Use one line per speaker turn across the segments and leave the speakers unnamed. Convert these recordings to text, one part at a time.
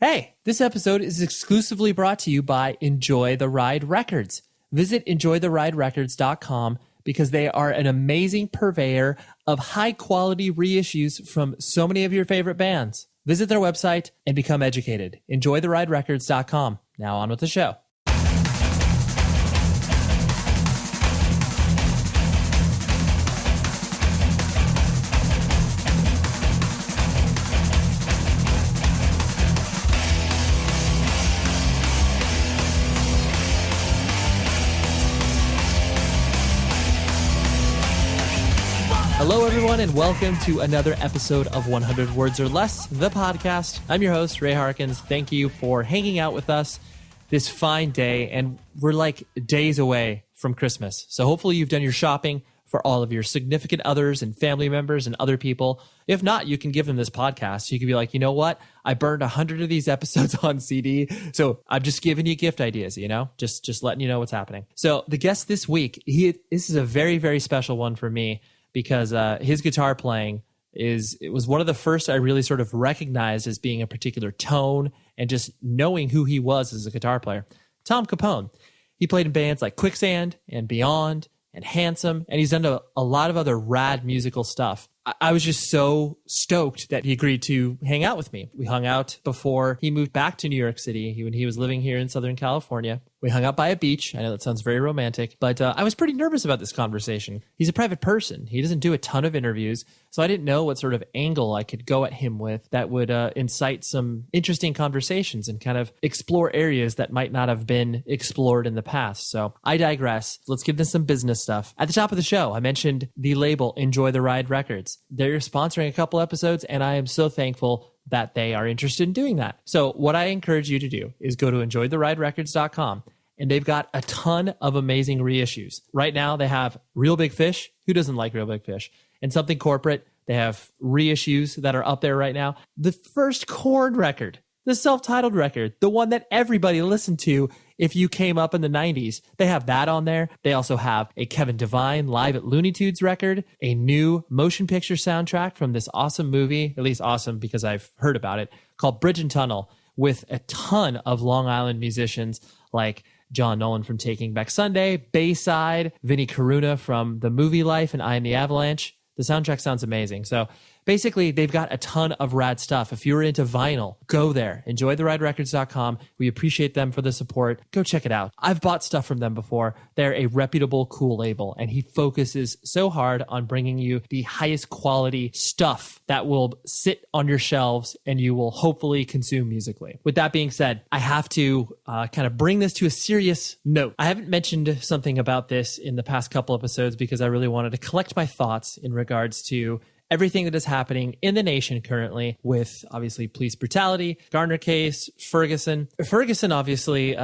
Hey, this episode is exclusively brought to you by Enjoy the Ride Records. Visit enjoytheriderecords.com because they are an amazing purveyor of high-quality reissues from so many of your favorite bands. Visit their website and become educated. Enjoytheriderecords.com. Now on with the show. Hello, everyone, and welcome to another episode of 100 Words or Less, the podcast. I'm your host, Ray Harkins. Thank you for hanging out with us this fine day, and we're like days away from Christmas. So hopefully you've done your shopping for all of your significant others and family members and other people. If not, you can give them this podcast. You can be like, you know what? I burned 100 of these episodes on CD, so I'm just giving you gift ideas, just letting you know what's happening. So the guest this week, this is a very, very special one for me, because his guitar playing it was one of the first I really sort of recognized as being a particular tone and just knowing who he was as a guitar player. Tom Capone. He played in bands like Quicksand and Beyond and Handsome, and he's done a lot of other rad musical stuff. I was just so stoked that he agreed to hang out with me. We hung out before he moved back to New York City when he was living here in Southern California. We hung out by a beach. I know that sounds very romantic, but I was pretty nervous about this conversation. He's a private person. He doesn't do a ton of interviews, so I didn't know what sort of angle I could go at him with that would incite some interesting conversations and kind of explore areas that might not have been explored in the past. So I digress. Let's get into some business stuff. At the top of the show, I mentioned the label Enjoy the Ride Records. They're sponsoring a couple episodes, and I am so thankful that they are interested in doing that. So what I encourage you to do is go to enjoytheriderecords.com, and they've got a ton of amazing reissues. Right now, they have Real Big Fish. Who doesn't like Real Big Fish? And Something Corporate. They have reissues that are up there right now. The first Korn record, the self-titled record, the one that everybody listened to if you came up in the 90s. They have that on there. They also have a Kevin Devine Live at Looney Tunes record, a new motion picture soundtrack from this awesome movie, at least awesome because I've heard about it, called Bridge and Tunnel, with a ton of Long Island musicians like John Nolan from Taking Back Sunday, Bayside, Vinnie Caruna from The Movie Life and I Am the Avalanche. The soundtrack sounds amazing. So basically, they've got a ton of rad stuff. If you're into vinyl, go there. EnjoyTheRideRecords.com. We appreciate them for the support. Go check it out. I've bought stuff from them before. They're a reputable, cool label, and he focuses so hard on bringing you the highest quality stuff that will sit on your shelves and you will hopefully consume musically. With that being said, I have to kind of bring this to a serious note. I haven't mentioned something about this in the past couple episodes because I really wanted to collect my thoughts in regards to everything that is happening in the nation currently with, obviously, police brutality, Gardner case, Ferguson. Ferguson, obviously,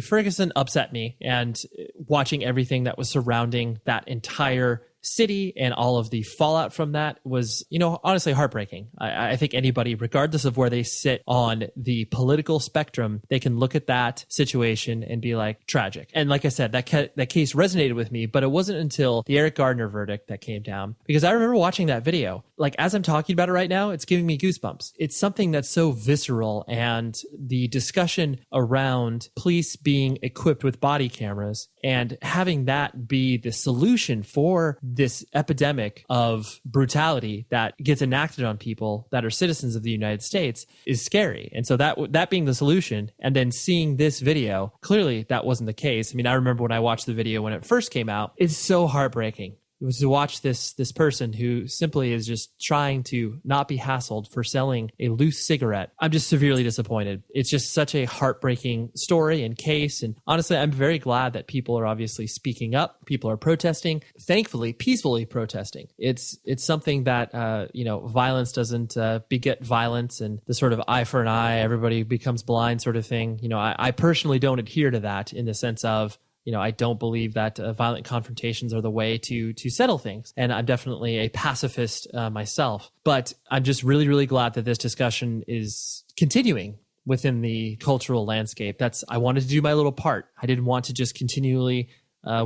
Ferguson upset me, and watching everything that was surrounding that entire city and all of the fallout from that was, honestly heartbreaking. I think anybody, regardless of where they sit on the political spectrum, they can look at that situation and be like, tragic. And like I said, that case resonated with me, but it wasn't until the Eric Gardner verdict that came down, because I remember watching that video. Like, as I'm talking about it right now, it's giving me goosebumps. It's something that's so visceral, and the discussion around police being equipped with body cameras and having that be the solution for this epidemic of brutality that gets enacted on people that are citizens of the United States is scary. And so that being the solution, and then seeing this video, clearly that wasn't the case. I mean, I remember when I watched the video when it first came out, it's so heartbreaking. It was to watch this person who simply is just trying to not be hassled for selling a loose cigarette. I'm just severely disappointed. It's just such a heartbreaking story and case. And honestly, I'm very glad that people are obviously speaking up. People are protesting, thankfully, peacefully protesting. It's something that, violence doesn't beget violence, and the sort of eye for an eye, everybody becomes blind sort of thing. I personally don't adhere to that in the sense of, I don't believe that violent confrontations are the way to settle things. And I'm definitely a pacifist myself. But I'm just really, really glad that this discussion is continuing within the cultural landscape. I wanted to do my little part. I didn't want to just continually,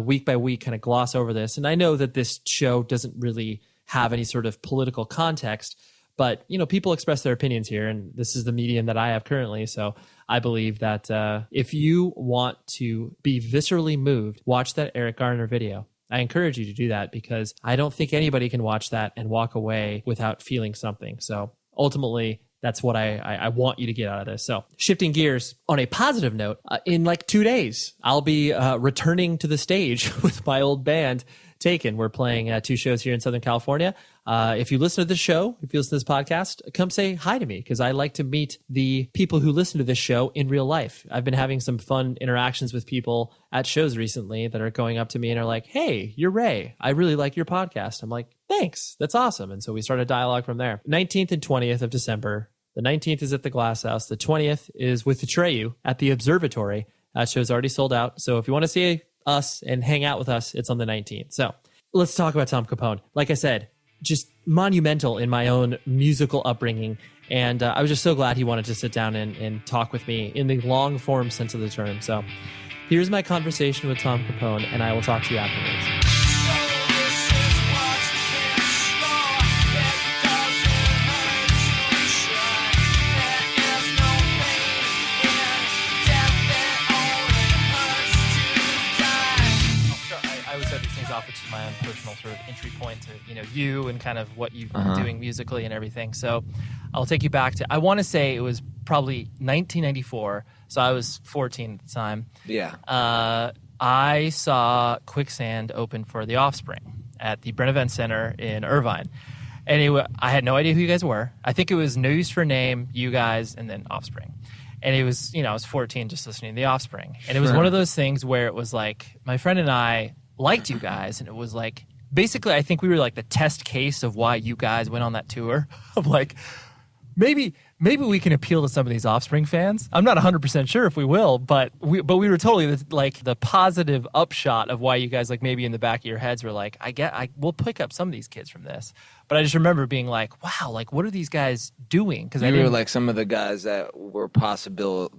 week by week, kind of gloss over this. And I know that this show doesn't really have any sort of political context, But, people express their opinions here, and this is the medium that I have currently. So I believe that if you want to be viscerally moved, watch that Eric Gardner video. I encourage you to do that because I don't think anybody can watch that and walk away without feeling something. So ultimately, that's what I want you to get out of this. So shifting gears on a positive note, in like 2 days, I'll be returning to the stage with my old band, Taken. We're playing 2 shows here in Southern California. If you listen to this show, if you listen to this podcast, come say hi to me because I like to meet the people who listen to this show in real life. I've been having some fun interactions with people at shows recently that are going up to me and are like, hey, you're Ray. I really like your podcast. I'm like, thanks. That's awesome. And so we started a dialogue from there. 19th and 20th of December. The 19th is at the Glass House. The 20th is with Atreyu at the Observatory. That show's already sold out. So if you want to see us and hang out with us, it's on the 19th. So let's talk about Tom Capone. Like I said, just monumental in my own musical upbringing. And I was just so glad he wanted to sit down and talk with me in the long form sense of the term. So here's my conversation with Tom Capone, and I will talk to you afterwards. Off, which is my own personal sort of entry point to you and kind of what you've been doing musically and everything. So I'll take you back to, I want to say it was probably 1994, so I was 14 at the time. I saw Quicksand open for The Offspring at the Brent Event Center in Irvine, and I had no idea who you guys were. I think it was No Use for a Name, you guys, and then Offspring. And it was, I was 14 just listening to The Offspring, and it was one of those things where it was like my friend and I liked you guys, and it was like basically I think we were like the test case of why you guys went on that tour of like maybe we can appeal to some of these Offspring fans. I'm not 100% sure if we will, but we were totally the positive upshot of why you guys like maybe in the back of your heads were like we'll pick up some of these kids from this. But I just remember being like, wow, like what are these guys doing? Because
we were like some of the guys that were possible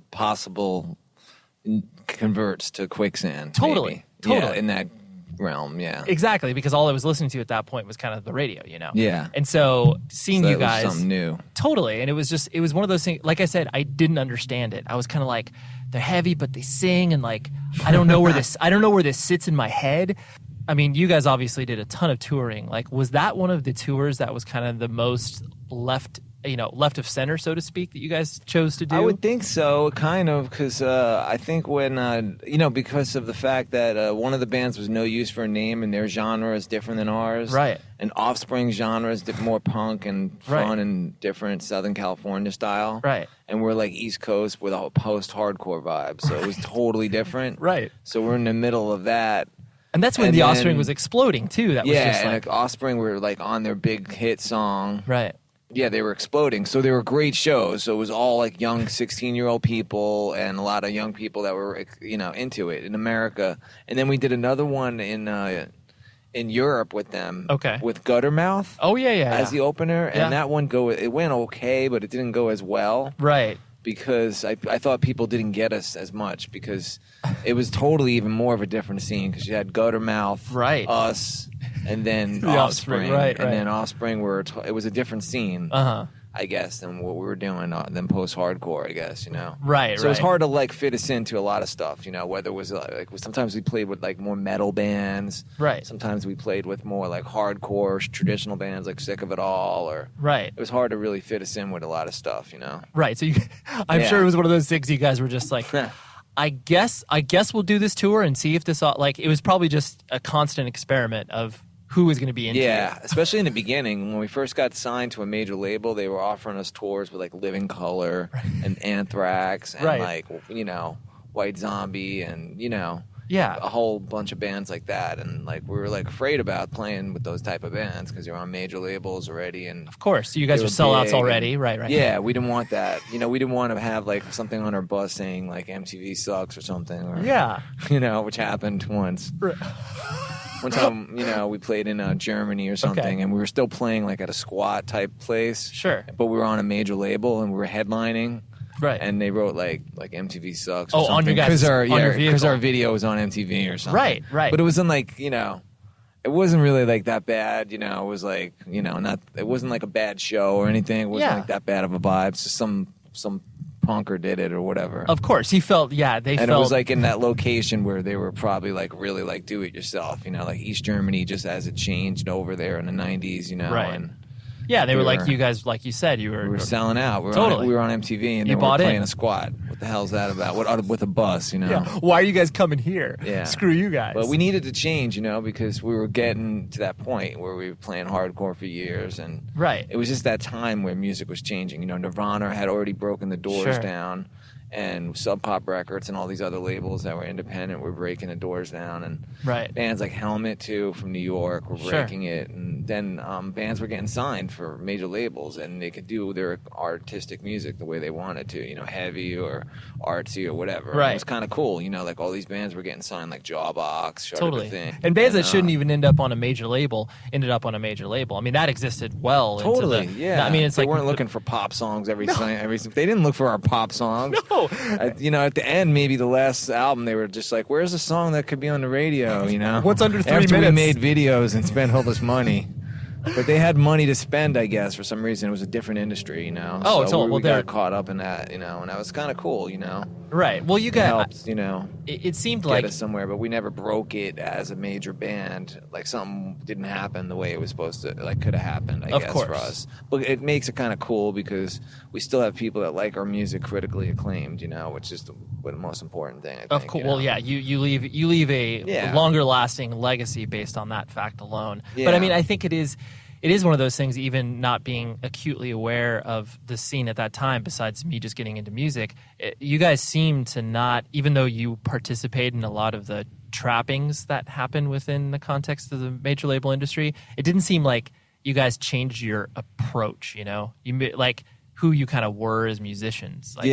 converts to Quicksand.
Totally.
Yeah, in that realm, yeah.
Exactly, because all I was listening to at that point was kind of the radio,
Yeah.
And so seeing you guys,
was something new.
Totally, and it was one of those things. Like I said, I didn't understand it. I was kind of like, they're heavy, but they sing, and like I don't know where this sits in my head. I mean, you guys obviously did a ton of touring. Like, was that one of the tours that was kind of the most left of center, so to speak, that you guys chose to do?
I would think so, kind of, because I think when, because of the fact that one of the bands was No Use for a Name, and their genre is different than ours.
Right.
And Offspring genre is more punk and fun and different Southern California style.
Right.
And we're like East Coast with a post-hardcore vibe, so it was totally different.
Right.
So we're in the middle of that.
And that's when the Offspring was exploding, too. That was just
like Offspring were like on their big hit song.
Right.
Yeah, they were exploding. So they were great shows. So it was all like young 16-year-old people and a lot of young people that were, into it in America. And then we did another one in Europe with them.
Okay.
With Guttermouth.
Oh, yeah.
As the opener. And that one it went okay, but it didn't go as well.
Right.
Because I thought people didn't get us as much because it was totally even more of a different scene because you had Guttermouth, us, and then Offspring,
right.
And then Offspring it was a different scene, I guess, than what we were doing, than post-hardcore, I guess,
Right,
So it's hard to like fit us into a lot of stuff, whether it was like sometimes we played with like more metal bands,
right?
Sometimes we played with more like hardcore traditional bands like Sick of It All, or
right.
It was hard to really fit us in with a lot of stuff,
Right. So I'm sure it was one of those things you guys were just like. I guess we'll do this tour and see if this it was probably just a constant experiment of who was going to be into it.
Especially in the beginning when we first got signed to a major label, they were offering us tours with like Living Colour and Anthrax and like White Zombie and a whole bunch of bands like that, and like we were like afraid about playing with those type of bands because they're on major labels already, and
of course you guys were sellouts already, right?
Yeah, we didn't want that. We didn't want to have like something on our bus saying like MTV sucks or something. Or, which happened once. One time, we played in Germany or something, and we were still playing like at a squat type place.
Sure.
But we were on a major label and we were headlining.
Right.
And they wrote like MTV sucks or something.
On your guys'
because our video was on MTV or something.
Right.
But it was in like, it it wasn't really like that bad, It was like, it wasn't like a bad show or anything. It wasn't like that bad of a vibe. It's just some punker did it or whatever.
Of course, he felt. Yeah, they
and
felt.
It was like in that location where they were probably like really like do it yourself. Like East Germany, just as it changed over there in the '90s.
Right.
And
yeah, they were like you guys, like you said, we
were selling out. We were on MTV and they were playing a squad. What the hell's that about? What with a bus,
Yeah. Why are you guys coming here?
Yeah.
Screw you guys.
But we needed to change, because we were getting to that point where we were playing hardcore for years, and it was just that time where music was changing. Nirvana had already broken the doors down, and Sub Pop Records and all these other labels that were independent were breaking the doors down, and bands like Helmet too from New York were breaking it, and then bands were getting signed for major labels, and they could do their artistic music the way they wanted to, heavy or artsy or whatever. Right. It was kind of cool, like all these bands were getting signed, like Jawbox, Shudder Thing.
And bands that shouldn't even end up on a major label ended up on a major label. I mean, that existed well.
Totally,
I mean, it's
they weren't looking for pop songs every they didn't look for our pop songs.
No.
At the end, maybe the last album, they were just like, "Where's a song that could be on the radio?"
What's under 3 minutes?
After we made videos and spent all this money, but they had money to spend, I guess, for some reason. It was a different industry,
Oh,
so we got caught up in that, and that was kind of cool,
Right. Well, you guys
helped,
it seemed
get
like
us somewhere, but we never broke it as a major band. Like something didn't happen the way it was supposed to, like could have happened, I guess, for us. But it makes it kind of cool because we still have people that like our music critically acclaimed, which is the most important thing. I think,
of course. Well, yeah, you leave a longer lasting legacy based on that fact alone. Yeah. But I mean, I think it is one of those things, even not being acutely aware of the scene at that time, besides me just getting into music, you guys seem to not, even though you participate in a lot of the trappings that happen within the context of the major label industry, it didn't seem like you guys changed your approach, You like who you kind of were as musicians. Like,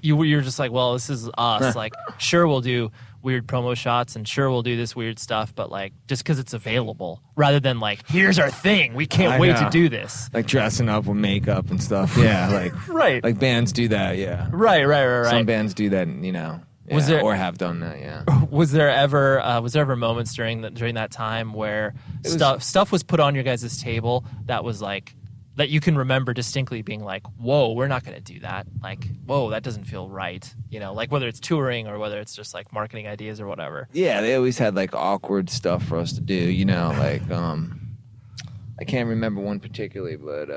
you're just like, well, this is us. Like, sure, we'll do weird promo shots, and sure, we'll do this weird stuff, but like just because it's available, rather than like, here's our thing, we can't wait to do this.
Like dressing up with makeup and stuff. Yeah, like like bands do that. Yeah,
right.
Some bands do that, Was there, or have done that? Yeah.
Was there ever moments during that time where stuff was put on your guys' table that was like, that you can remember distinctly being like, whoa, we're not going to do that. Like, whoa, that doesn't feel right. Like whether it's touring or whether it's just like marketing ideas or whatever.
Yeah, they always had like awkward stuff for us to do, like, I can't remember one particularly, but,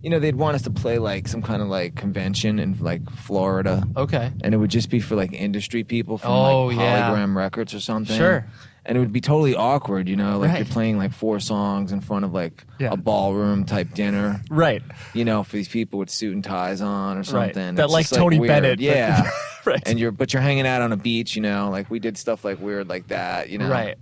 they'd want us to play like some kind of like convention in like Florida.
Okay.
And it would just be for like industry people from like Polygram Records or something.
Sure.
And it would be totally awkward, like you're playing like 4 songs in front of like a ballroom type dinner.
Right.
For these people with suit and ties on or something.
Right. That like Tony Bennett.
Yeah.
Right.
And you're hanging out on a beach, like we did stuff like weird like that,
Right.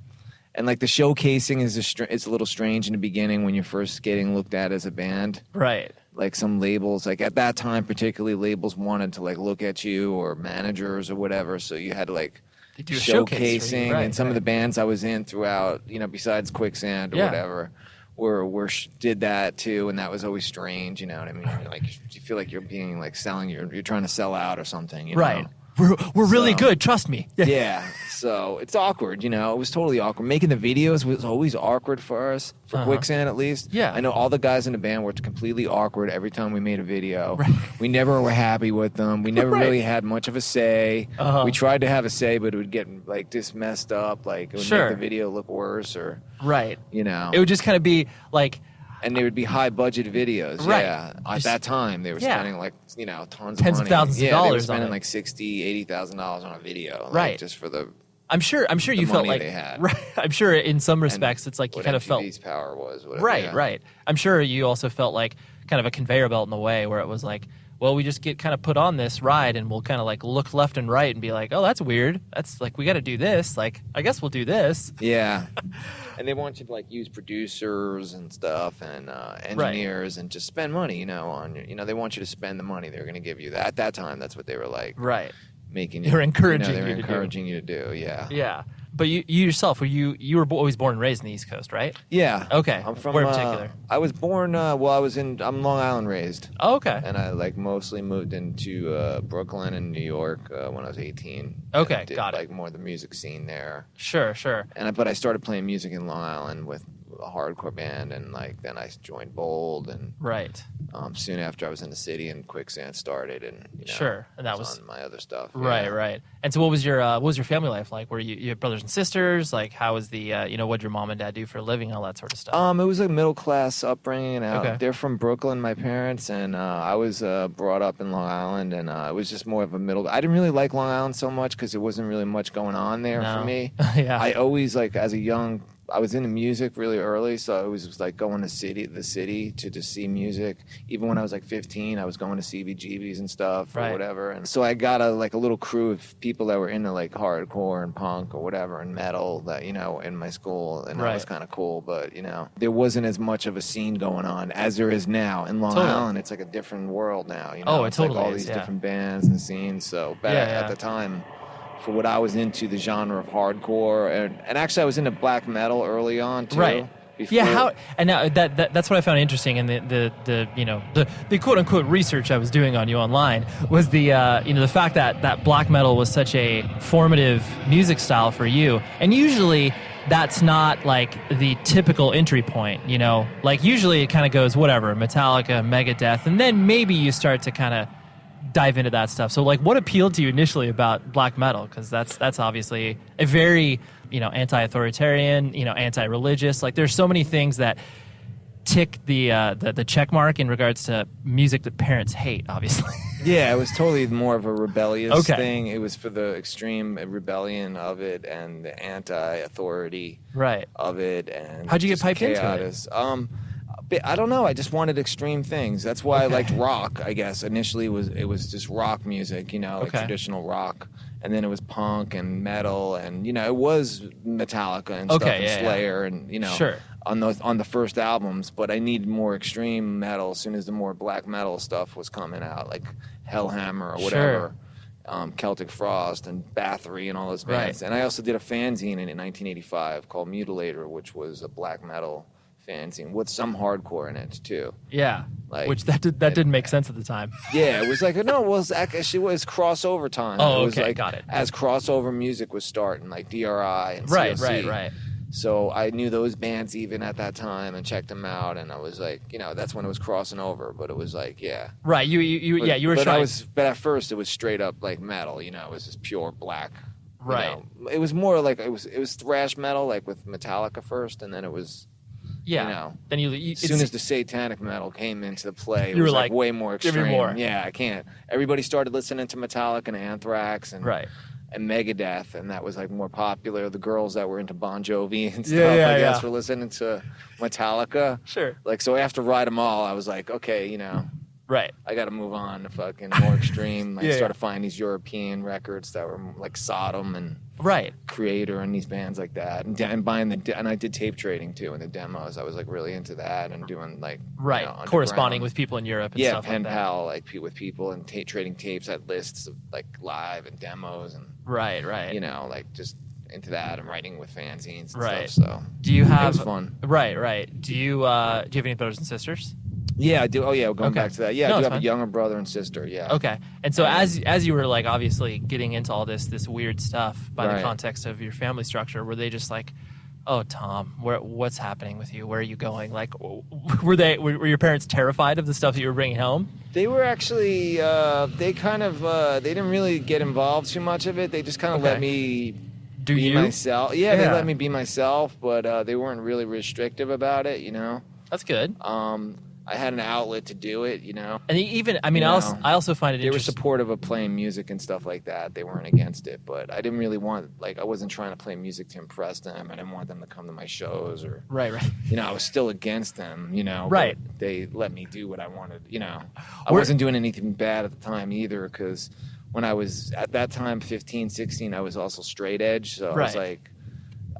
And like the showcasing is it's a little strange in the beginning when you're first getting looked at as a band.
Right.
Like some labels, like at that time particularly, labels wanted to like look at you, or managers or whatever, so you had to like
do
showcasing, and some of the bands I was in throughout, besides Quicksand or whatever, did that too, and that was always strange. You know what I mean? Like you feel like you're being like you're trying to sell out or something.
Right. We're really good. Trust me.
Yeah. So it's awkward. It was totally awkward. Making the videos was always awkward for us, for Quicksand at least.
Yeah.
I know all the guys in the band were completely awkward every time we made a video. Right. We never were happy with them. We never really had much of a say. We tried to have a say, but it would get like just messed up. Like it would make the video look worse, or
it would just kind of be like.
And they would be high budget videos.
Right.
Yeah. At that time, they were spending like, tons
of
thousands
of dollars.
They were spending like $60,000, $80,000 on a video. Like, just for the.
I'm sure you felt like.
They had.
Right. I'm sure in some respects it's like you kind of felt.
MTV's power was. Whatever,
right. I'm sure you also felt like kind of a conveyor belt in a way, where it was like, well, we just get kind of put on this ride and we'll kind of like look left and right and be like, oh, that's weird. That's like, we got to do this. Like, I guess we'll do this.
Yeah. And they want you to like use producers and stuff and engineers and just spend money, on they want you to spend the money they're going to give you. At that time, that's what they were like.
Right.
Making
They're encouraging
you to do. Yeah.
Yeah. But you yourself, you were always born and raised in the East Coast, right?
Yeah.
Okay.
I'm from
where in particular?
I was born. I'm Long Island raised.
Oh, okay.
And I mostly moved into Brooklyn and New York when I was 18.
Okay,
did,
got it.
more of the music scene there.
Sure.
But I started playing music in Long Island with a hardcore band, and then I joined Bold, and
right.
Soon after I was in the city, and Quicksand started, and
sure, and that was
on my other stuff.
Right. And so, what was your family life like? Were you had brothers and sisters? Like, how was the what did your mom and dad do for a living, all that sort of stuff?
It was a middle class upbringing.
Okay.
They're from Brooklyn, my parents, and I was brought up in Long Island, and it was just more of a middle. I didn't really like Long Island so much because there wasn't really much going on there for me.
Yeah.
I always as a young. I was into music really early, so I was going to the city to just see music. Even when I was 15, I was going to CBGBs and stuff or whatever. And so I got a little crew of people that were into hardcore and punk or whatever and metal that in my school, and that was kind of cool. But there wasn't as much of a scene going on as there is now in Long Island. It's like a different world now.
Oh, it totally
all these different bands and scenes. So at the time, for what I was into, the genre of hardcore, and actually I was into black metal early on too.
Right.
Before.
Yeah. And now that's what I found interesting in the quote unquote research I was doing on you online was the fact that black metal was such a formative music style for you, and usually that's not the typical entry point. Usually it kind of goes whatever, Metallica, Megadeth, and then maybe you start to kind of dive into that stuff. So what appealed to you initially about black metal? Because that's obviously a very anti-authoritarian, anti-religious. There's so many things that tick the check mark in regards to music that parents hate, obviously.
Yeah, it was totally more of a rebellious thing. It was for the extreme rebellion of it and the anti-authority of it. And
how'd you get piped into it?
I don't know. I just wanted extreme things. That's why I liked rock, I guess. Initially, it was just rock music, traditional rock. And then it was punk and metal, and, it was Metallica and stuff, and Slayer, and, on the first albums. But I needed more extreme metal as soon as the more black metal stuff was coming out, like Hellhammer or whatever. Celtic Frost and Bathory and all those bands. And I also did a fanzine in 1985 called Mutilator, which was a black metal fanzine with some hardcore in it too.
Yeah, which that didn't make sense at the time.
Yeah, it was it was actually crossover time.
Oh,
it was
got it.
As crossover music was starting, like DRI and COC.
Right.
So I knew those bands even at that time and checked them out, and I was that's when it was crossing over. But it was
right. You were trying.
But at first it was straight up metal. It was just pure black.
Right.
It was more it was thrash metal, with Metallica first, and then it was.
Yeah. Then
as soon as the satanic metal came into the play, it
you
was
were
way more extreme.
Give me more.
Yeah, I can't. Everybody started listening to Metallica and Anthrax and Megadeth, and that was more popular. The girls that were into Bon Jovi and stuff, I guess, were listening to Metallica.
Sure.
So after Ride 'Em All, I was okay,
right.
I got to move on to fucking more extreme. I started finding these European records that were like Sodom and Creator and these bands like that, and buying and I did tape trading too in the demos. I was really into that and doing
corresponding with people in Europe. And stuff
pen
like
pal with people and trading tapes at lists of live and demos and
right.
Just into that and writing with fanzines and
right.
stuff. So
do you have
it was fun?
Right. Do you have any brothers and sisters?
Yeah, I do. Oh, yeah, going back to that. Yeah, I do have a younger brother and sister, yeah.
Okay. And so as you were, obviously getting into all this weird stuff by the context of your family structure, were they just oh, Tom, what's happening with you? Where are you going? Were your parents terrified of the stuff that you were bringing home?
They were actually, they didn't really get involved too much of it. They just kind of let me be myself. Yeah, they let me be myself, but they weren't really restrictive about it,
That's good.
I had an outlet to do it,
And even, I also find it interesting.
They were supportive of playing music and stuff like that. They weren't against it, but I didn't really want, I wasn't trying to play music to impress them. I didn't want them to come to my shows or...
Right.
I was still against them,
Right.
But they let me do what I wanted, I wasn't doing anything bad at the time either, because when I was, at that time, 15, 16, I was also straight edge, so I was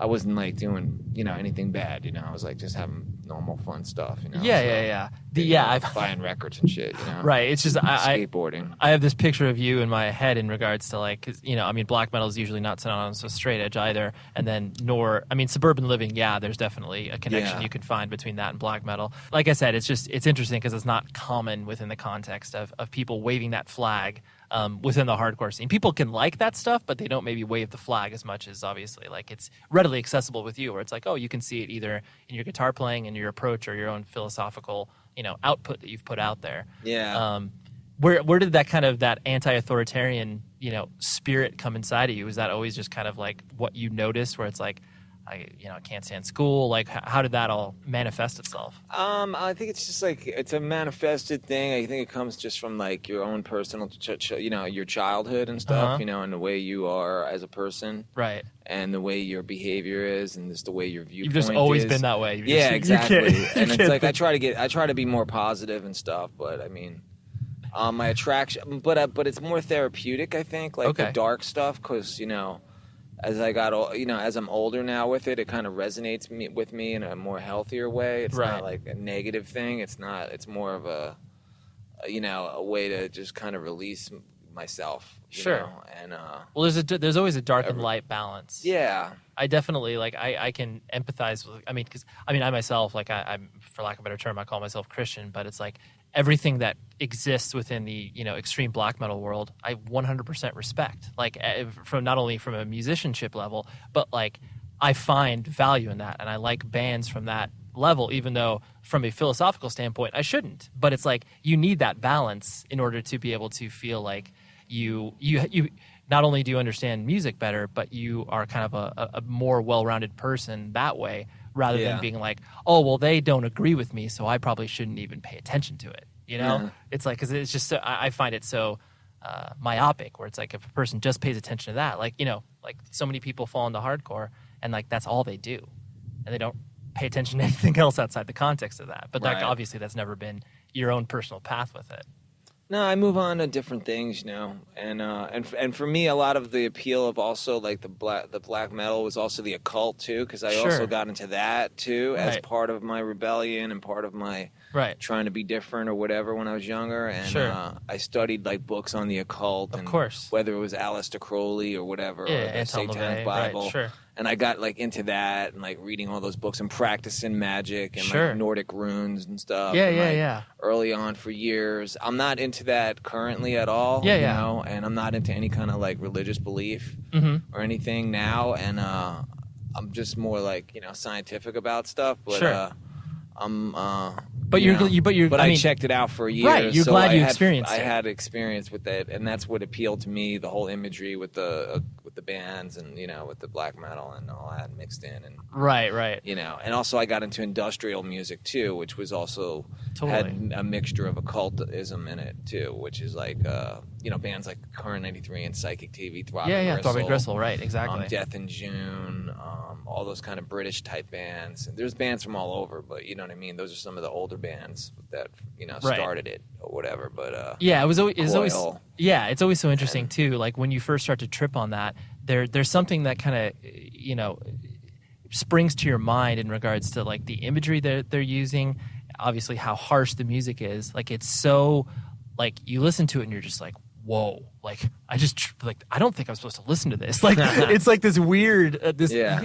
I wasn't doing anything bad. I was just having normal fun stuff.
Yeah.
buying records and shit, you know.
Right. It's just
skateboarding.
I have this picture of you in my head in regards to like, 'cause, you know, I mean, black metal is usually not synonymous with straight edge either, and then suburban living. Yeah, there's definitely a connection you can find between that and black metal. Like I said, it's interesting because it's not common within the context of people waving that flag. Within the hardcore scene, people can like that stuff, but they don't maybe wave the flag as much as obviously like it's readily accessible with you, where it's like, oh, you can see it either in your guitar playing and your approach or your own philosophical, you know, output that you've put out there.
Yeah.
Where did that kind of that anti-authoritarian, you know, spirit come inside of you? Was that always just kind of like what you noticed, where it's like, I can't stand school? Like, how did that all manifest itself?
I think it's just like it's a manifested thing. I think it comes just from like your own personal, your childhood and stuff, you know, and the way you are as a person,
right?
And the way your behavior is, and just the way your viewpoint.
You've just always been that way.
Exactly. And it's like I try to be more positive and stuff, but I mean, my attraction, but it's more therapeutic. I think like the dark stuff, because you know. As I'm older now with it, it kind of resonates with me in a more healthier way. It's not like a negative thing. It's more of a way to just kind of release myself. You know? And
well, there's always a dark and light balance.
Yeah,
I definitely like I can empathize with. I mean, because I myself, like I'm, for lack of a better term, I call myself Christian, but it's like everything that exists within the extreme black metal world, I 100% respect. Like from not only from a musicianship level, but like I find value in that, and I like bands from that level, even though from a philosophical standpoint I shouldn't. But it's like you need that balance in order to be able to feel like you not only do you understand music better, but you are kind of a more well-rounded person that way, rather than being like, oh, well, they don't agree with me, so I probably shouldn't even pay attention to it. You know, it's like, because it's just so, I find it so myopic, where it's like if a person just pays attention to that, like, you know, like so many people fall into hardcore and like that's all they do, and they don't pay attention to anything else outside the context of that. But like, obviously that's never been your own personal path with it.
No, I move on to different things, you know, and for me, a lot of the appeal of also like the black metal was also the occult too, because I also got into that too as part of my rebellion and part of my trying to be different or whatever when I was younger, and I studied like books on the occult,
of course,
whether it was Aleister Crowley or whatever, or the Satanic Bible. And I got like into that and like reading all those books and practicing magic and like Nordic runes and stuff. Early on for years. I'm not into that currently at all. You know, and I'm not into any kind of like religious belief or anything now. And I'm just more like, you know, scientific about stuff. But I checked it out for a year.
Right, you're glad you experienced it.
I had experience with it, and that's what appealed to me. The whole imagery with the bands, and you know, with the black metal and all that mixed in, and you know, and also I got into industrial music too, which was also had a mixture of occultism in it too, which is like you know, bands like Current 93 and Psychic TV,
Throbbing Gristle, right, exactly.
Death in June, all those kind of British type bands. And there's bands from all over, but you know what I mean. Those are some of the older bands that started it or whatever. But it's always so interesting too. Like when you first start to trip on that, there's something that kind of springs to your mind in regards to like the imagery that they're using. Obviously, how harsh the music is. Like it's so like you listen to it and you're just like, whoa, like I don't think I'm supposed to listen to this. Like it's like this weird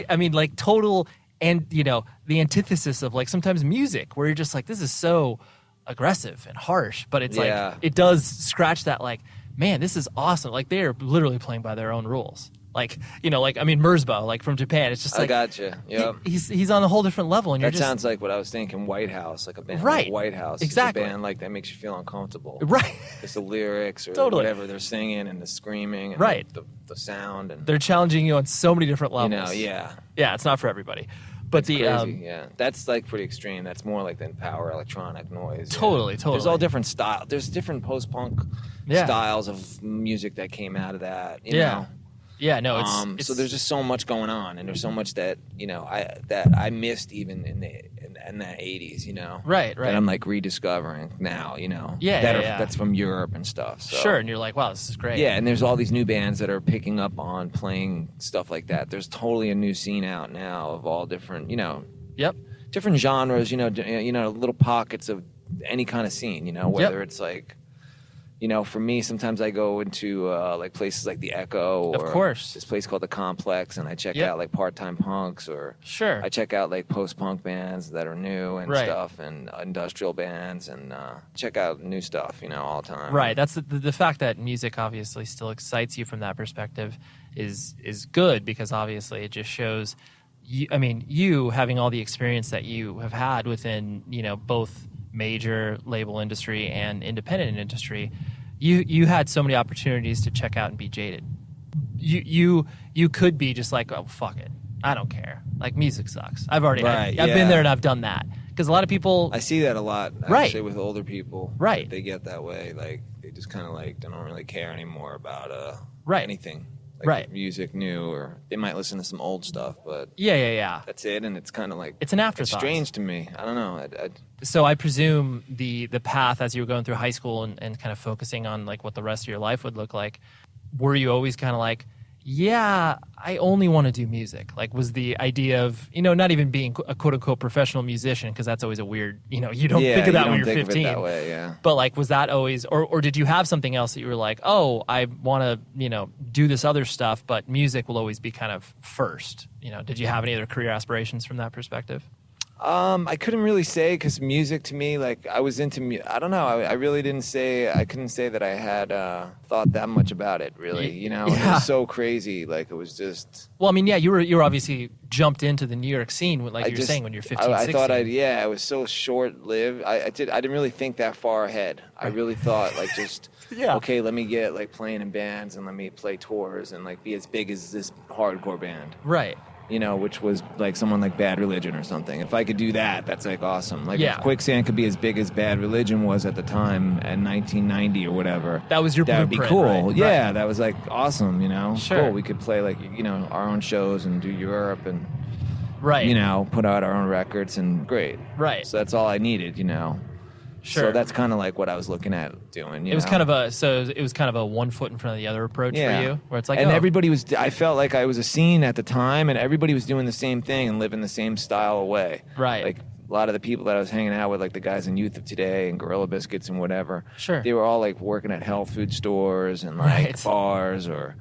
I mean, like total, and you know, the antithesis of like sometimes music where you're just like, this is so aggressive and harsh, but it's like it does scratch that, like, man, this is awesome. Like they are literally playing by their own rules. Like, you know, like, I mean, Merzbow, like from Japan, it's just like, I gotcha. Yep.
He's on a whole different level, and
that sounds like what I was thinking. White House, like a band like White House,
exactly.
A band like that makes you feel uncomfortable,
right?
Just the lyrics or whatever they're singing and the screaming, and the sound, and
they're challenging you on so many different levels.
You know,
it's not for everybody. But
crazy, that's like pretty extreme. That's more like than power electronic noise.
Totally.
There's all different styles. There's different post-punk styles of music that came out of that. You know?
Yeah, no, it's
so there's just so much going on, and there's so much that I missed even in the 80s, you know,
right,
that I'm like rediscovering now, you know, that's from Europe and stuff. So.
Sure, and you're like, wow, this is great.
Yeah, and there's all these new bands that are picking up on playing stuff like that. There's totally a new scene out now of all different, you know, different genres, you know, little pockets of any kind of scene, whether it's like, for me, sometimes I go into like places like the Echo, or
of course,
this place called the Complex, and I check out like part-time punks, or I check out like post-punk bands that are new and stuff, and industrial bands, and check out new stuff, all the time.
Right. That's the fact that music obviously still excites you from that perspective is good, because obviously it just shows. You having all the experience that you have had within, both major label industry and independent industry, you had so many opportunities to check out and be jaded. You could be just like, oh, fuck it, I don't care. Like, music sucks. I've been there and I've done that. Because a lot of people,
I see that a lot actually with older people.
Right.
They get that way. Like, they just kind of like don't really care anymore about anything. Like music new, or they might listen to some old stuff, but that's it. And it's kind of like,
it's an afterthought.
It's strange to me. I don't know.
So I presume the path as you were going through high school and kind of focusing on like what the rest of your life would look like, were you always kind of like, yeah, I only want to do music? Like, was the idea of, not even being a quote-unquote professional musician, because that's always a weird, you don't think of that when you're 15.
Of it that way, yeah.
But like, was that always, or did you have something else that you were like, oh, I want to, do this other stuff, but music will always be kind of first? Did you have any other career aspirations from that perspective?
I couldn't really say, because music to me, like, I was into, I don't know, I really couldn't say that I had thought that much about it, really, It was so crazy, like, it was just...
Well, you were obviously jumped into the New York scene, like you were saying, when you're 15, 16.
I thought it was so short-lived. I didn't really think that far ahead. I really thought, like, just, okay, let me get, like, playing in bands, and let me play tours, and, like, be as big as this hardcore band.
Right.
Which was like someone like Bad Religion or something. If I could do that, that's like awesome. Like if Quicksand could be as big as Bad Religion was at the time in 1990 or whatever.
That was your blueprint.
That would be cool.
Right?
Yeah, that was like awesome,
Sure.
Cool. We could play like, our own shows and do Europe and,
right.
Put out our own records, and great.
Right.
So that's all I needed,
Sure.
So that's kind of like what I was looking at doing.
It was kind of a one foot in front of the other approach for you, where it's like,
and everybody was. I felt like I was a scene at the time, and everybody was doing the same thing and living the same style of way.
Right.
Like a lot of the people that I was hanging out with, like the guys in Youth of Today and Gorilla Biscuits and whatever.
Sure.
They were all like working at health food stores and like bars or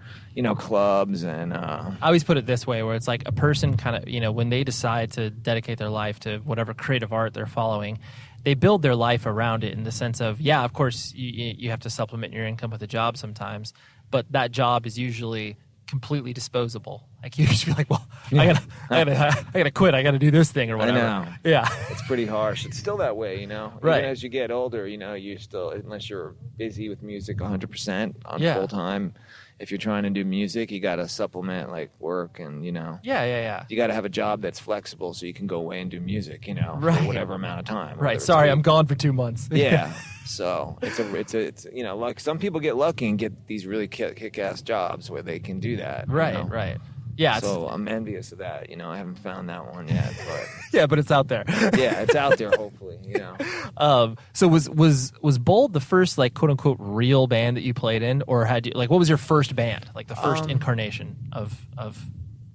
clubs, and
I always put it this way, where it's like a person kind of when they decide to dedicate their life to whatever creative art they're following, they build their life around it, in the sense of, of course, you have to supplement your income with a job sometimes, but that job is usually completely disposable. Like, you just be like, well, I gotta quit. I gotta do this thing or whatever.
I know.
Yeah.
It's pretty harsh. It's still that way,
Right.
Even as you get older, you still, unless you're busy with music 100% on full time, if you're trying to do music, you got to supplement like work and, you got to have a job that's flexible so you can go away and do music, for whatever amount of time.
Right. Sorry, I'm gone for 2 months.
Yeah. So it's like some people get lucky and get these really kick-ass jobs where they can do that.
Right. Right. Yeah.
So I'm envious of that. I haven't found that one yet, but
yeah, but it's out there.
Yeah, it's out there. Hopefully,
So was Bold the first like quote unquote real band that you played in, or had you what was your first band, like the first incarnation of?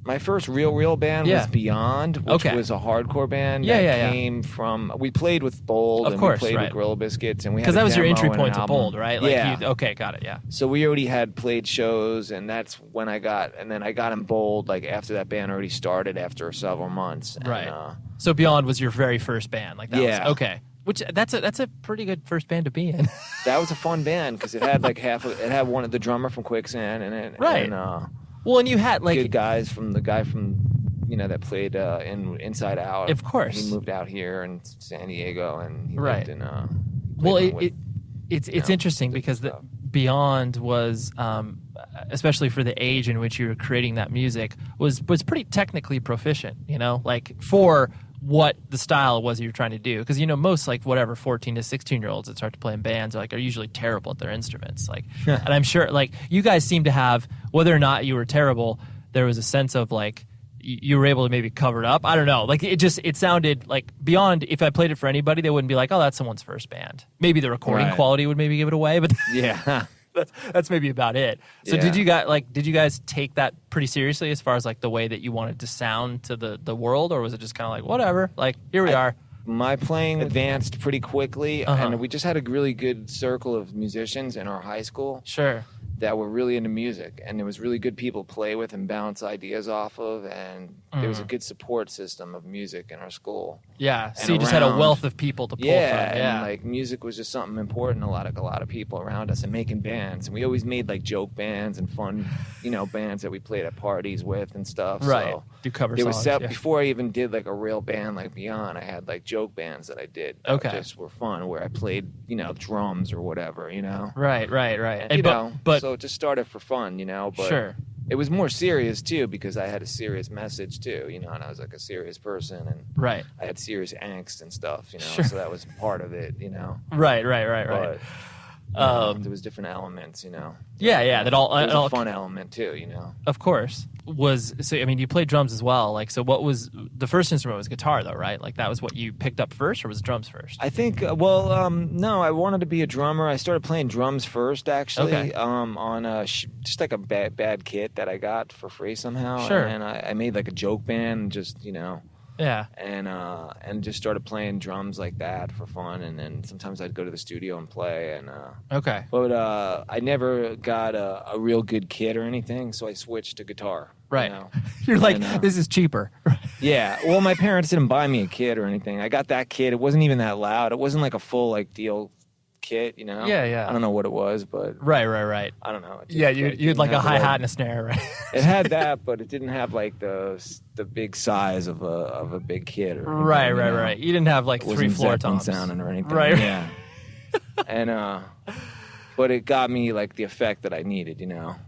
My first real band was Beyond, which was a hardcore band that came from... We played with Bold,
of
and
course,
we played with Gorilla Biscuits, and we had
because that was your entry point to
album.
Bold, right? Okay, got it, yeah.
So we already had played shows, and that's when I got in Bold, like after that band already started after several months. And,
right. So Beyond was your very first band, like that was, okay. Which that's a pretty good first band to be in.
That was a fun band, because it had like one of the drummer from Quicksand in it.
Right.
And,
well, and you had like
good guys from the guy from that played in Inside Out.
Of course,
he moved out here in San Diego, and he
right.
lived in.
It's interesting because the Beyond was, especially for the age in which you were creating that music, was pretty technically proficient. Like for what the style was you were trying to do, because most 14 to 16-year-olds that start to play in bands are usually terrible at their instruments, and I'm sure you guys seem to have, whether or not you were terrible, there was a sense of you were able to maybe cover it up. I don't know, it sounded like Beyond, if I played it for anybody, they wouldn't be like, oh, that's someone's first band. Maybe the recording quality would maybe give it away, but
yeah.
That's maybe about it. So did you guys take that pretty seriously as far as the way that you wanted to sound to the world, or was it just kind of whatever, here we are?
my playing advanced pretty quickly, and we just had a really good circle of musicians in our high school.
Sure.
That were really into music, and there was really good people to play with and bounce ideas off of, and there was a good support system of music in our school.
Yeah, so you just had a wealth of people to pull from.
Yeah, and like music was just something important. A lot of people around us, and making bands, and we always made like joke bands and fun, bands that we played at parties with and stuff.
Right,
so
do cover
there
songs.
Was before I even did like a real band like Beyond, I had like joke bands that I did. That just were fun, where I played drums or whatever.
Right.
And, but so it just started for fun, but
sure.
It was more serious too, because I had a serious message too, and I was like a serious person, and
right.
I had serious angst and stuff,
sure.
So that was part of it,
Right.
But, there was different elements,
Yeah, that all.
It was a fun element too,
Of course. You played drums as well. Like, so what was the first instrument? Was guitar, though, right? Like, that was what you picked up first, or was it drums first?
I think. No, I wanted to be a drummer. I started playing drums first, actually.
Okay.
On just like a bad kit that I got for free somehow.
Sure.
And I made like a joke band, just
Yeah.
And just started playing drums like that for fun, and then sometimes I'd go to the studio and play. And
okay.
But I never got a real good kit or anything, so I switched to guitar.
Right. You're like, this is cheaper.
Yeah. Well, my parents didn't buy me a kit or anything. I got that kit. It wasn't even that loud. It wasn't like a full like deal kit,
Yeah.
I don't know what it was, but
right.
I don't know.
Yeah, you had like a hi-hat and a snare, right?
It had that, but it didn't have like the big size of a big kit. Or anything,
right. You didn't have like 3 floor toms
sounding or anything.
Right.
Yeah. And but it got me like the effect that I needed,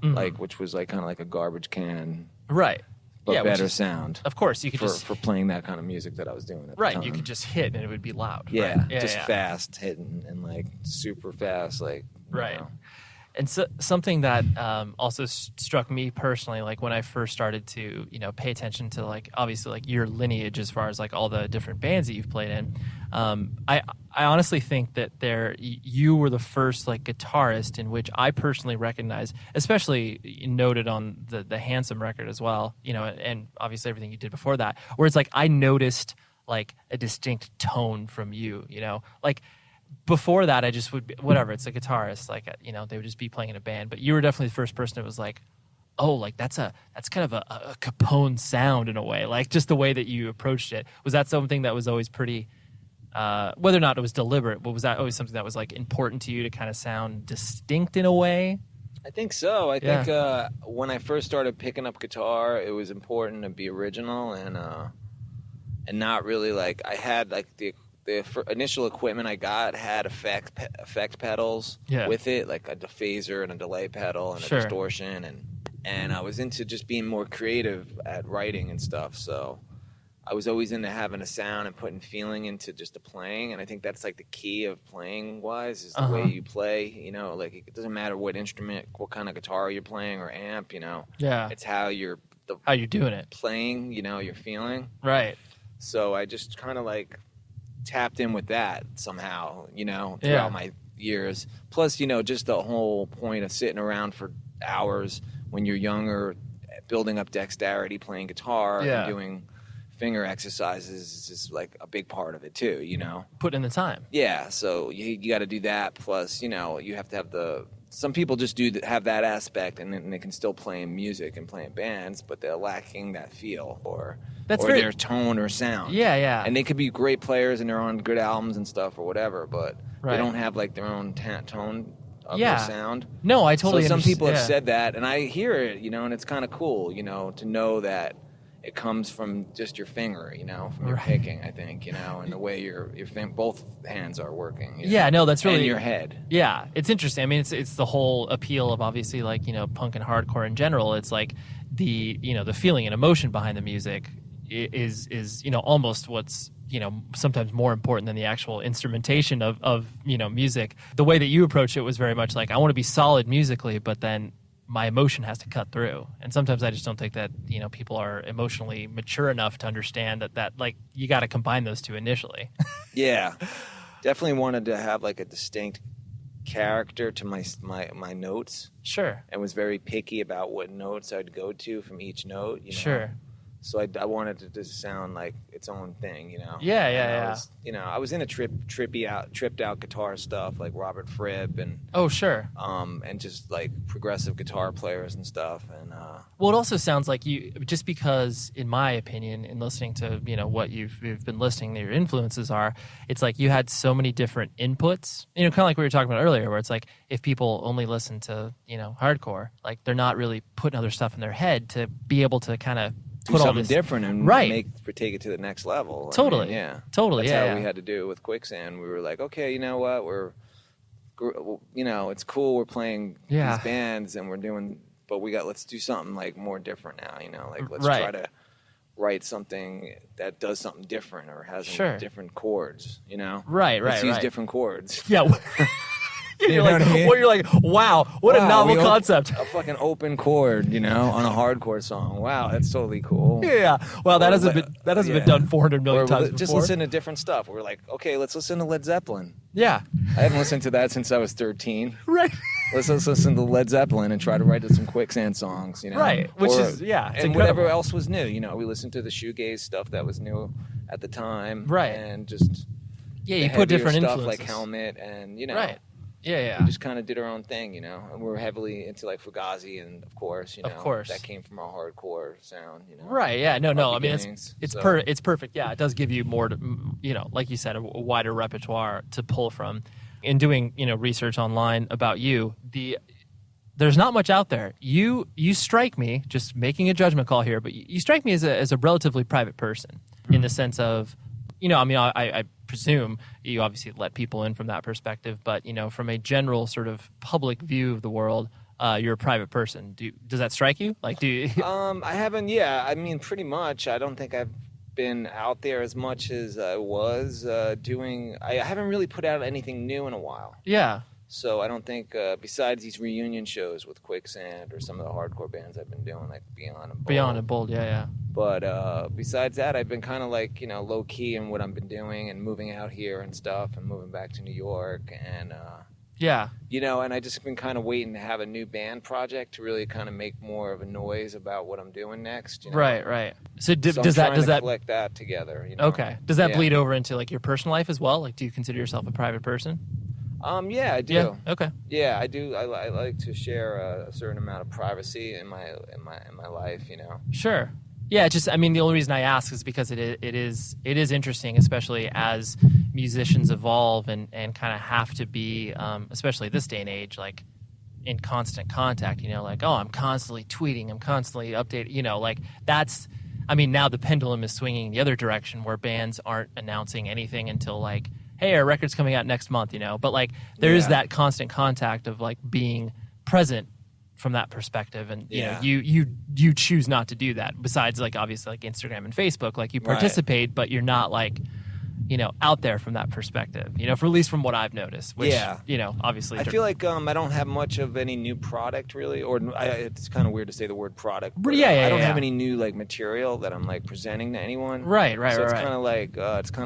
like which was like kind of like a garbage can,
right?
But better sound.
Of course, you could
for playing that kind of music that I was doing at the time.
You could just hit and it would be loud.
Yeah,
right?
just fast hitting and like super fast, like
right. And so, something that also struck me personally, like when I first started to, pay attention to like obviously like your lineage as far as like all the different bands that you've played in. I honestly think that you were the first like guitarist in which I personally recognized, especially noted on the Handsome record as well, and obviously everything you did before that, where it's like I noticed like a distinct tone from you, like. Before that, I just would be, whatever. It's a guitarist, like they would just be playing in a band. But you were definitely the first person that was like, oh, like that's kind of a Capone sound in a way, like just the way that you approached it. Was that something that was always pretty, whether or not it was deliberate, but was that always something that was like important to you to kind of sound distinct in a way?
I think so. I think when I first started picking up guitar, it was important to be original and not really like I had like the initial equipment I got had effect pedals with it, like a phaser and a delay pedal and a distortion, and I was into just being more creative at writing and stuff. So I was always into having a sound and putting feeling into just the playing, and I think that's like the key of playing wise is the way you play. Like it doesn't matter what instrument, what kind of guitar you're playing or amp. It's how you're
doing it,
playing. You're feeling
right.
So I just kind of like tapped in with that somehow, throughout my years. Plus, just the whole point of sitting around for hours when you're younger, building up dexterity, playing guitar, and doing finger exercises is just like a big part of it too,
Put in the time.
Yeah, so you got to do that. Plus, you have to have some people just have that aspect, and they can still play in music and play in bands, but they're lacking that feel or their tone or sound.
Yeah.
And they could be great players and they're on good albums and stuff or whatever, but they don't have like their own tone of their sound.
No, I totally
understand. So some people have said that, and I hear it, and it's kind of cool, to know that it comes from just your finger, from your picking, I think, and the way your both hands are working.
Yeah, no, that's really...
And your head.
Yeah, it's interesting. I mean, it's the whole appeal of obviously like, punk and hardcore in general. It's like the feeling and emotion behind the music is almost what's sometimes more important than the actual instrumentation of music. The way that you approach it was very much like I want to be solid musically, but then my emotion has to cut through. And sometimes I just don't think that people are emotionally mature enough to understand that like you got to combine those two initially.
Yeah, definitely wanted to have like a distinct character to my notes.
Sure.
And was very picky about what notes I'd go to from each note.
Sure.
So I wanted it to sound like its own thing, you know.
Yeah.
I was in a tripped out guitar stuff like Robert Fripp and and just like progressive guitar players and stuff. And
well, it also sounds like you, just because, in my opinion, in listening to what you've been listening, your influences are, it's like you had so many different inputs. Kind of like we were talking about earlier, where it's like if people only listen to hardcore, like they're not really putting other stuff in their head to be able to kind of
do something different and take it to the next level.
Totally. Totally.
That's how we had to do it with Quicksand. We were like, okay, you know what? It's cool. We're playing these bands and we're doing, but let's do something like more different now. Like let's try to write something that does something different or has different chords. Let's use different chords.
Yeah. You're like, well, you're like, wow, what a novel concept.
A fucking open chord, on a hardcore song. Wow, that's totally cool.
Yeah. Well, that hasn't been done 400 million times before.
Just listen to different stuff. We're like, okay, let's listen to Led Zeppelin.
Yeah.
I haven't listened to that since I was 13.
Right.
Let's listen to Led Zeppelin and try to write some Quicksand songs,
Right. Which is, it's
and
incredible.
Whatever else was new. We listened to the shoegaze stuff that was new at the time.
Right.
And just
you put different
stuff
influences.
like Helmet and,
Right. Yeah.
We just kind of did our own thing, and we're heavily into like Fugazi, and of course, that came from our hardcore sound,
Right. Yeah. No. I mean, it's perfect. Yeah, it does give you more, like you said, a wider repertoire to pull from. In doing, research online about you, there's not much out there. You strike me, just making a judgment call here, but you strike me as a relatively private person in the sense of, I presume you obviously let people in from that perspective, but from a general sort of public view of the world, you're a private person. Does that strike you? Like, do you?
I haven't. Yeah, I mean, pretty much. I don't think I've been out there as much as I was doing. I haven't really put out anything new in a while.
Yeah.
So I don't think, besides these reunion shows with Quicksand or some of the hardcore bands I've been doing, like Beyond and Bold.
Yeah.
But besides that, I've been kind of like, low key in what I've been doing and moving out here and stuff and moving back to New York and and I just been kind of waiting to have a new band project to really kind of make more of a noise about what I'm doing next.
Right. So does
that
collect
that together?
Okay. Does that bleed over into like your personal life as well? Like, do you consider yourself a private person?
Yeah, I do.
Yeah. Okay.
Yeah, I do. I like to share a certain amount of privacy in my life.
Sure. Yeah. The only reason I ask is because it is interesting, especially as musicians evolve and kind of have to be, especially this day and age, like in constant contact. Like, oh, I'm constantly tweeting, I'm constantly updating. Like that's. Now the pendulum is swinging the other direction, where bands aren't announcing anything until like, hey, our record's coming out next month, but like there is that constant contact of like being present from that perspective, and you choose not to do that. Besides, like obviously like Instagram and Facebook, like you participate, but you're not like out there from that perspective. For at least from what I've noticed. Which, obviously,
I feel like I don't have much of any new product really, or it's kind of weird to say the word product. But, I don't have any new like material that I'm like presenting to anyone.
Right.
So it's kind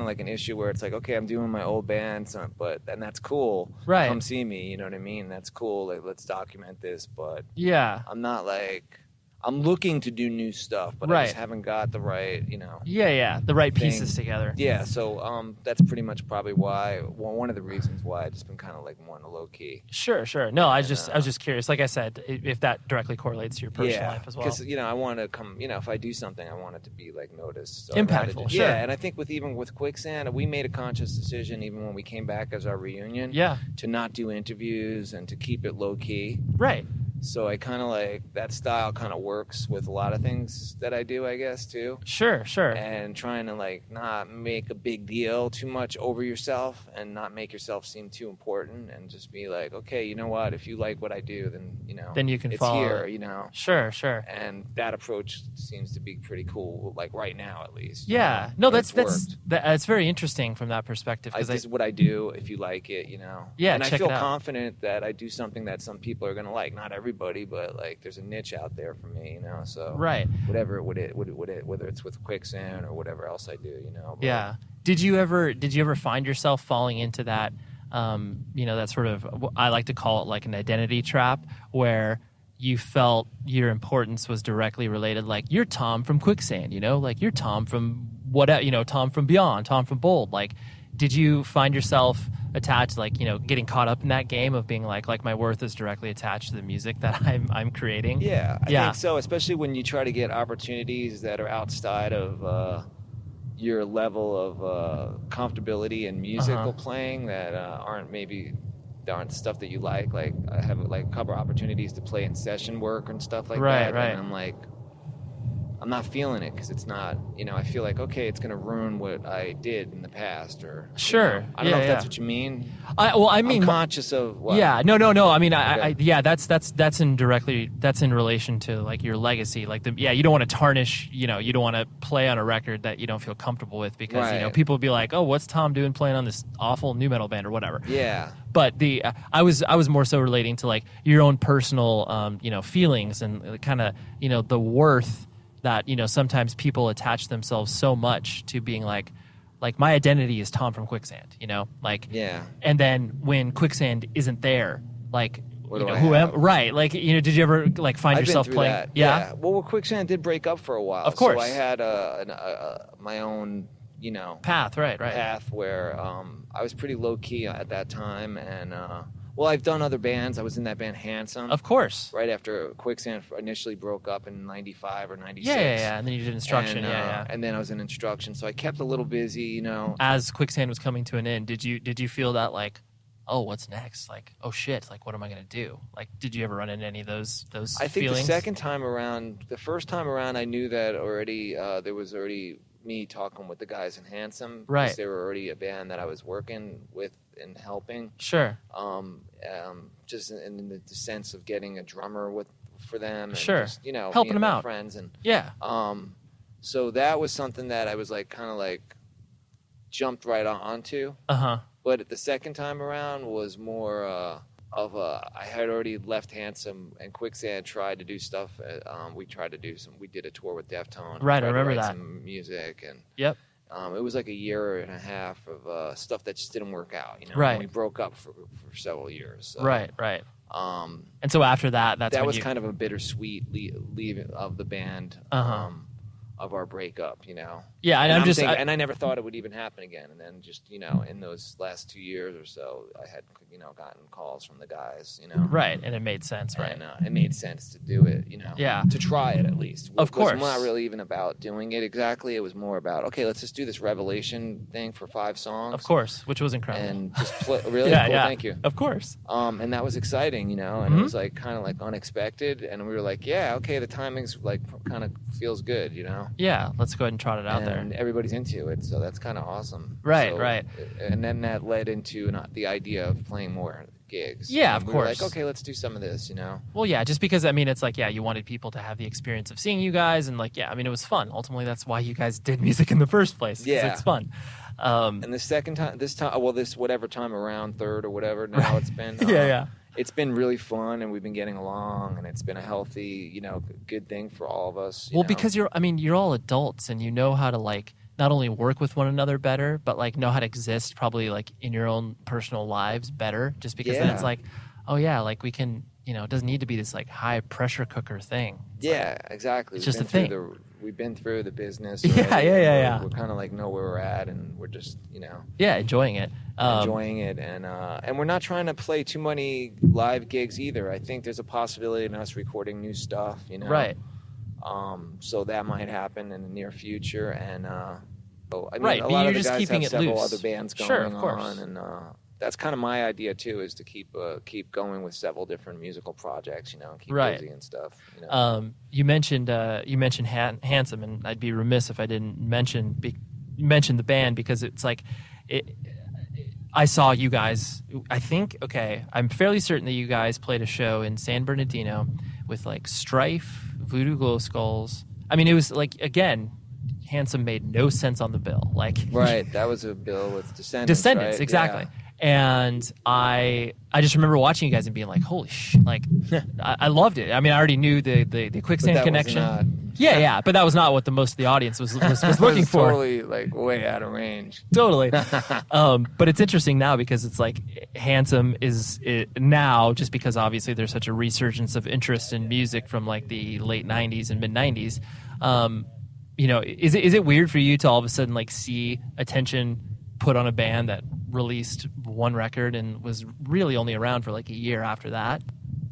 of like an issue where it's like, okay, I'm doing my old band, and that's cool.
Right.
Come see me. You know what I mean? That's cool. Like, let's document this. But I'm not like. I'm looking to do new stuff, but I just haven't got the right,
the right pieces together.
Yeah, so that's pretty much probably why, one of the reasons why I've just been kind of like more in the low key.
Sure. No, I was just curious. Like I said, if that directly correlates to your personal life as well.
Because I want to come. if I do something, I want it to be like noticed, so
impactful. Sure.
Yeah, and I think with Quicksand, we made a conscious decision even when we came back as our reunion.
Yeah.
To not do interviews and to keep it low key.
Right.
So I kind of like that style kind of works with a lot of things that I do, I guess, too.
Sure.
And trying to like not make a big deal too much over yourself and not make yourself seem too important and just be like, okay, you know what? If you like what I do, then,
then you can
it's
follow
here,
Sure.
And that approach seems to be pretty cool, like right now at least.
Yeah. No, that's very interesting from that perspective.
This is what I do if you like it,
Yeah,
and I
check
feel
it out.
confident that I do something that some people are going to like. Not everybody, but like there's a niche out there for me, so
right.
Whatever whether it's with Quicksand or whatever else I do, but,
yeah. Did you ever find yourself falling into that that sort of, I like to call it like an identity trap, where you felt your importance was directly related. Like, you're Tom from Quicksand, you know, like you're Tom from Tom from Beyond, Tom from Bold. Like, did you find yourself attached, like, you know, getting caught up in that game of being like my worth is directly attached to the music that I'm creating?
Yeah, I think so, especially when you try to get opportunities that are outside of your level of comfortability in musical playing that aren't stuff that you like. Like, I have like a couple opportunities to play in session work and stuff like that. Right. And I'm like, I'm not feeling it because it's not, you know, I feel like, okay, it's going to ruin what I did in the past, or
sure.
You know, I don't know if that's what you mean.
I'm
conscious of what?
Yeah, no. I mean, that's in relation to like your legacy. Like, you don't want to tarnish, you know, you don't want to play on a record that you don't feel comfortable with because you know, people will be like, oh, what's Tom doing playing on this awful nu metal band or whatever.
Yeah.
But I was more so relating to like your own personal, you know, feelings and kind of, you know, the worth that, you know, sometimes people attach themselves so much to being like my identity is Tom from Quicksand, you know, like, and then when Quicksand isn't there, like, right, like, you know, did you ever like find yourself playing
that. Yeah, well, Quicksand did break up for a while,
of course,
so I had my own, you know,
path
where I was pretty low key at that time, and well, I've done other bands. I was in that band Handsome.
Of course.
Right after Quicksand initially broke up in 95 or 96.
Yeah. And then you did Instruction,
And then I was in Instruction. So I kept a little busy, you know.
As Quicksand was coming to an end, did you feel that like, oh, what's next? Like, oh shit, like what am I going to do? Like, did you ever run into any of those
I think
feelings?
The first time around, I knew that already there was already me talking with the guys in Handsome.
Right.
Because they were already a band that I was working with and helping.
Sure.
Just in the sense of getting a drummer for them. And
sure.
Just, you know,
helping them out.
Friends and
so
that was something that I was like kind of like jumped right onto. But the second time around was more I had already left Handsome, and Quicksand tried to do stuff. We did a tour with Deftones.
Right, I remember that.
Some music and.
Yep.
It was like a year and a half of stuff that just didn't work out, you know.
Right.
And we broke up for several years. So.
Right. And so after that, that was
kind of a bittersweet leave of the band. Of our breakup, you know.
Yeah,
and I never thought it would even happen again. And then just, you know, in those last 2 years or so, I had, you know, gotten calls from the guys, you know.
Right, and it made sense, right?
And it made sense to do it, you know.
Yeah.
To try it at least.
Of course.
It was not really even about doing it exactly. It was more about, okay, let's just do this Revelation thing for 5 songs.
Of course, which was incredible.
And just play, really?
Yeah,
cool,
yeah.
Thank you.
Of course.
And that was exciting, you know, and it was like kind of like unexpected. And we were like, yeah, okay, the timing's like kind of feels good, you know.
Yeah, let's go ahead and trot it out there.
And everybody's into it, so that's kind of awesome.
Right.
And then that led into the idea of playing more gigs.
Yeah,
and
of
we
course.
Were like, okay, let's do some of this, you know.
Well, yeah, just because, I mean, it's like, yeah, you wanted people to have the experience of seeing you guys, and like, yeah, I mean, it was fun. Ultimately, that's why you guys did music in the first place. Yeah, it's fun.
And the second time, this whatever time around, third or whatever, now it's been.
Yeah.
It's been really fun, and we've been getting along, and it's been a healthy, you know, good thing for all of us.
Well, because you're all adults, and you know how to like not only work with one another better, but like know how to exist probably like in your own personal lives better. Just because then it's like, oh yeah, like we can, you know, it doesn't need to be this like high pressure cooker thing. It's
exactly.
It's just a thing.
We've been through the business.
Yeah.
We're kind of like know where we're at, and we're just, you know.
Yeah, enjoying it.
And we're not trying to play too many live gigs either. I think there's a possibility in us recording new stuff, you know.
Right.
So that might happen in the near future, and I mean,
right.
a lot
you're
of the
just
guys
keeping
have
it
several
loose.
other bands going
sure, of course.
on, and that's kind of my idea too, is to keep going with several different musical projects, you know, and keep busy and stuff. You know?
You mentioned Handsome, and I'd be remiss if I didn't mention the band, because it's like I saw you guys. I'm fairly certain that you guys played a show in San Bernardino with like Strife, Voodoo Glow Skulls. I mean, it was like, again, Handsome made no sense on the bill. Like,
right, that was a bill with Descendants, right?
Exactly.
Yeah.
And I just remember watching you guys and being like, holy shit, like I loved it. I mean, I already knew the Quicksand connection. Yeah, but that was not what the most of the audience was looking for.
Totally like way out of range.
Totally. But it's interesting now because it's like Handsome is now, just because obviously there's such a resurgence of interest in music from like the late 90s and mid 90s. Is it weird for you to all of a sudden like see attention put on a band that released one record and was really only around for like a year after that?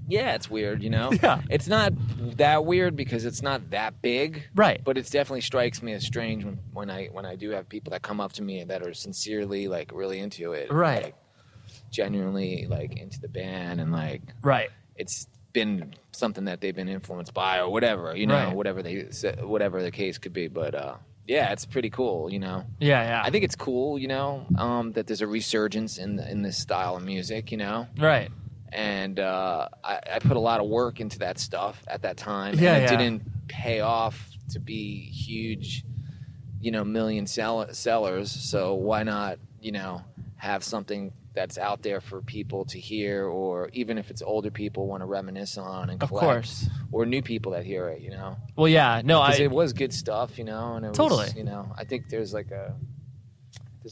Yeah, it's weird,
Yeah.
It's not that weird because it's not that big.
Right.
But it definitely strikes me as strange when I do have people that come up to me that are sincerely like really into it.
Right.
Like, genuinely like into the band and like
right.
It's been something that they've been influenced by or whatever,
right.
whatever the case could be. But yeah, it's pretty cool,
Yeah.
I think it's cool, that there's a resurgence in this style of music,
Right.
And I put a lot of work into that stuff at that time.
Yeah,
and it didn't pay off to be huge, million sellers. So why not, have something that's out there for people to hear, or even if it's older people want to reminisce on and collect.
Of course.
Or new people that hear it,
Well, yeah. No,
because it was good stuff, and it was,
totally.
I think there's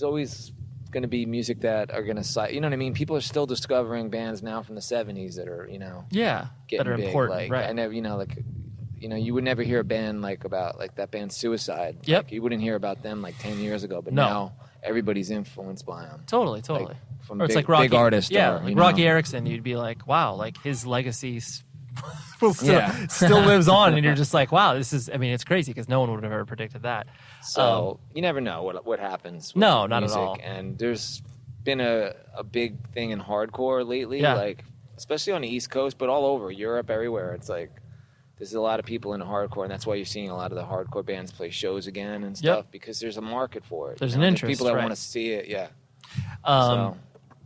always going to be music that are going to cite, you know what I mean? People are still discovering bands now from the 70s that are,
yeah,
getting
that are
big.
important,
like,
right.
I never, you would never hear a band about that band Suicide.
Yep.
Like, you wouldn't hear about them like 10 years ago, but
No.
now everybody's influenced by them.
Totally.
Like, from
Or it's
big,
like Rocky,
big artists.
Yeah,
or,
like Rocky Erickson, you'd be like, wow, like his legacy still lives on, and you're just like, wow, it's crazy because no one would have ever predicted that.
So you never know what happens with
no, not
music.
at all.
And there's been a big thing in hardcore lately, like especially on the East Coast, but all over Europe, everywhere. It's like there's a lot of people into hardcore, and that's why you're seeing a lot of the hardcore bands play shows again and stuff, because there's a market for it.
There's an interest.
There's people that
right.
want to see it,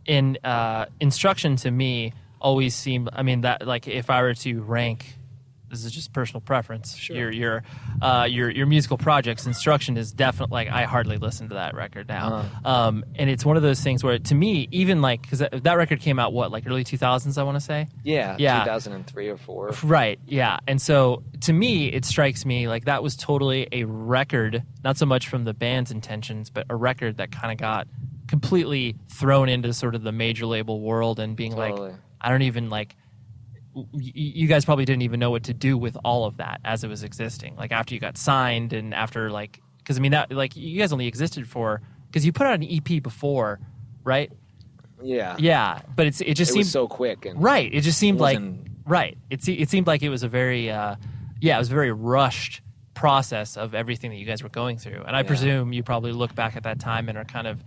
In Instruction to me always seemed, that like if I were to rank, this is just personal preference.
Sure.
Your musical projects, Instruction is definitely, like, I hardly listen to that record now. And it's one of those things where, to me, even like, because that record came out like early 2000s, I want to say.
Yeah, 2003 or 4.
Right. Yeah. And so to me, it strikes me like that was totally a record, not so much from the band's intentions, but a record that kind of got completely thrown into sort of the major label world and being
Totally.
like, I don't even like. You guys probably didn't even know what to do with all of that as it was existing. Like after you got signed and after because that like you guys only existed because you put out an EP before, right?
Yeah.
Yeah, but it just seemed
was so quick and
right. It just seemed like
right.
It seemed like it was a very it was a very rushed process of everything that you guys were going through. And I presume you probably look back at that time and are kind of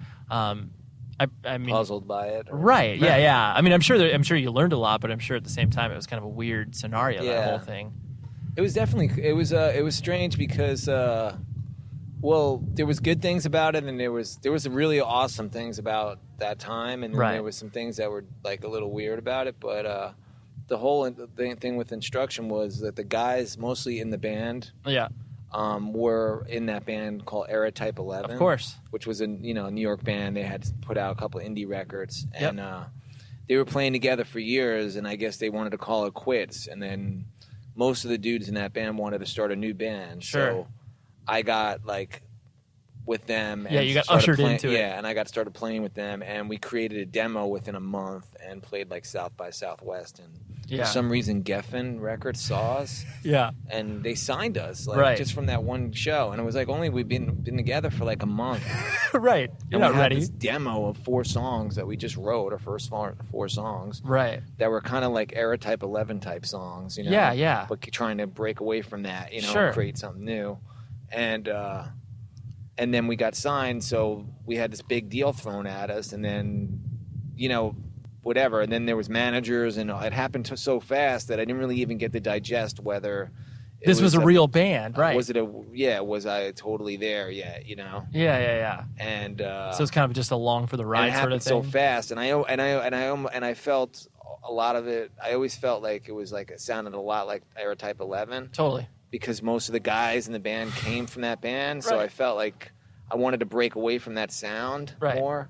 I mean,
puzzled by it,
right? Yeah. I'm sure you learned a lot, but I'm sure at the same time it was kind of a weird scenario. That whole thing.
It was definitely it was strange because there was good things about it, and there was really awesome things about that time, and then there was some things that were like a little weird about it. But the whole thing with Instruction was that the guys mostly in the band, were in that band called Era Type 11,
of course,
which was a New York band. They had put out a couple of indie records, and they were playing together for years. And I guess they wanted to call it quits. And then most of the dudes in that band wanted to start a new band.
Sure.
So I got with them.
Yeah,
and
you got ushered into it.
Yeah, and I started playing with them, and we created a demo within a month and played South by Southwest. And for some reason, Geffen Records saw us.
Yeah.
And they signed us just from that one show. And it was only we've been together for a month.
Right. You're
and
not ready.
This demo of 4 songs that we just wrote, our first 4 songs.
Right.
That were kind of like Era Type 11 type songs,
Yeah.
But trying to break away from that,
Sure.
and create something new. And then we got signed, so we had this big deal thrown at us, and then, whatever. And then there was managers, and it happened so fast that I didn't really even get to digest whether
this was a real band, right?
Was I totally there yet?
Yeah.
And
so it's kind of just along for the ride,
and it
sort of
happened
thing.
so fast, and I felt a lot of it. I always felt like it sounded a lot like Era Type 11.
Totally.
Because most of the guys in the band came from that band, so I felt like I wanted to break away from that sound more.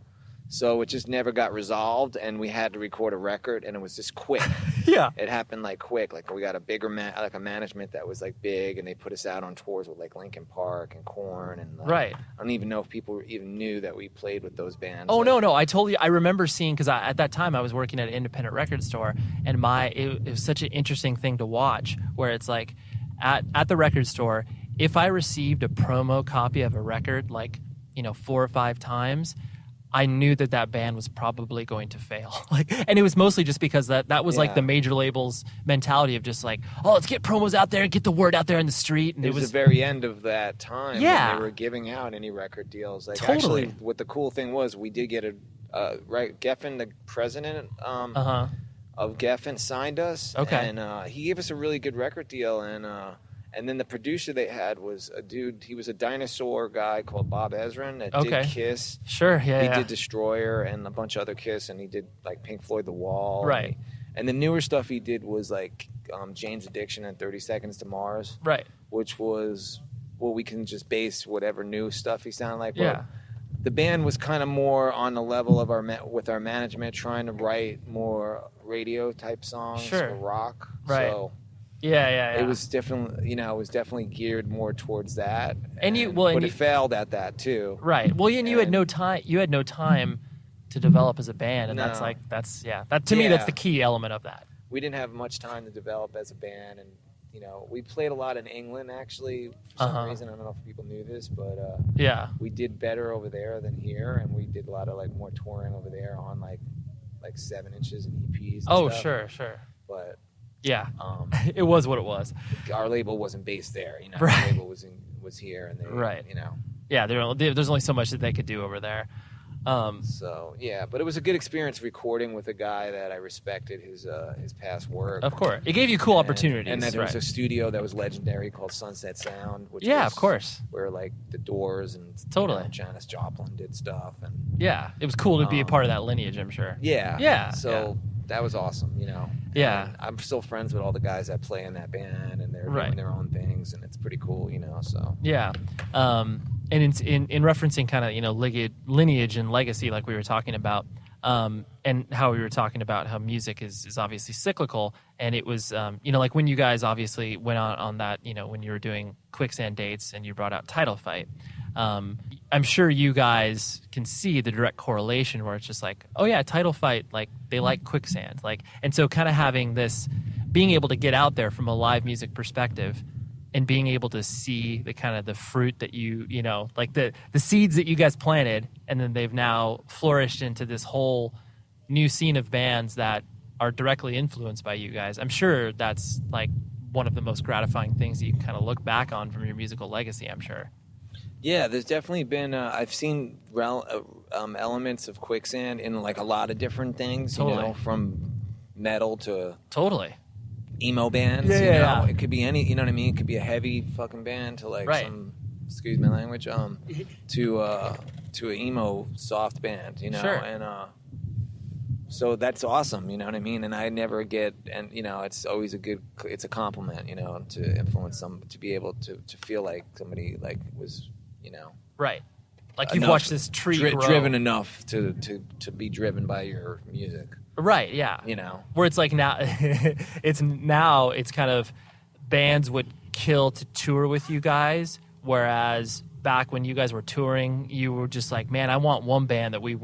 So it just never got resolved, and we had to record a record, and it was just quick.
Yeah.
It happened like quick. Like we got a bigger like a management that was like big, and they put us out on tours with like Linkin Park and Korn, and
right.
I don't even know if people even knew that we played with those bands.
Oh, like, no. I remember seeing, because at that time I was working at an independent record store, and it was such an interesting thing to watch, where it's like at the record store, if I received a promo copy of a record like, 4 or 5 times, I knew that band was probably going to fail. And it was mostly just because that was like the major labels mentality of just like, oh, let's get promos out there and get the word out there in the street. And
it was the very end of that time when they were giving out any record deals. Like
totally.
Actually, what the cool thing was, we did get Geffen, the president of Geffen, signed us.
Okay.
And he gave us a really good record deal. And then the producer they had was a dude. He was a Dinosaur guy called Bob Ezrin that did Kiss.
Sure, yeah.
He did Destroyer and a bunch of other Kiss, and he did like Pink Floyd, The Wall.
Right.
And the newer stuff he did was like Jane's Addiction and 30 Seconds to Mars.
Right.
Which was, well, we can just base whatever new stuff he sounded like.
Yeah.
But the band was kind of more on the level of with our management, trying to write more radio type songs for rock.
Right.
So
yeah.
It was definitely, it was definitely geared more towards that.
But
it failed at that too.
Right. Well, and you had no time. You had no time to develop as a band, and that's to me that's the key element of that.
We didn't have much time to develop as a band, and we played a lot in England actually for some reason. I don't know if people knew this, but we did better over there than here, and we did a lot of like more touring over there on like 7 inches and EPs. And stuff.
Sure.
But
yeah, it was what it was.
Our label wasn't based there,
Right.
Our label was here, and they,
Yeah, there's only so much that they could do over there.
So yeah, but it was a good experience recording with a guy that I respected his past work.
Of course, it gave you cool opportunities.
And then there was a studio that was legendary called Sunset Sound, which
of course,
where like the Doors and Janis Joplin did stuff, and
it was cool to be a part of that lineage. I'm sure.
Yeah. So that was awesome,
Yeah.
And I'm still friends with all the guys that play in that band, and they're doing their own things, and it's pretty cool, So
yeah. And in referencing kind of lineage and legacy, like we were talking about, and how we were talking about how music is obviously cyclical, and it was like when you guys obviously went on that, when you were doing Quicksand dates and you brought out Title Fight, I'm sure you guys can see the direct correlation where it's just like, oh yeah, Title Fight, like they like Quicksand, like, and so kind of having this, being able to get out there from a live music perspective, and being able to see the kind of the fruit that like the seeds that you guys planted, and then they've now flourished into this whole new scene of bands that are directly influenced by you guys. I'm sure that's like one of the most gratifying things that you can kind of look back on from your musical legacy, I'm sure.
Yeah, there's definitely been, I've seen elements of Quicksand in like a lot of different things, from metal to emo bands.
Yeah.
It could be any, you know what I mean? It could be a heavy fucking band to like some, excuse my language, to an emo soft band,
Sure.
And so that's awesome, you know what I mean? And I never get, and it's always it's a compliment, to influence to be able to feel like somebody like was,
right. Like you've watched this tree grow.
Driven enough to be driven by your music.
Right, yeah. Where it's like now it's kind of bands would kill to tour with you guys, whereas back when you guys were touring, you were just like, man, I want one band that we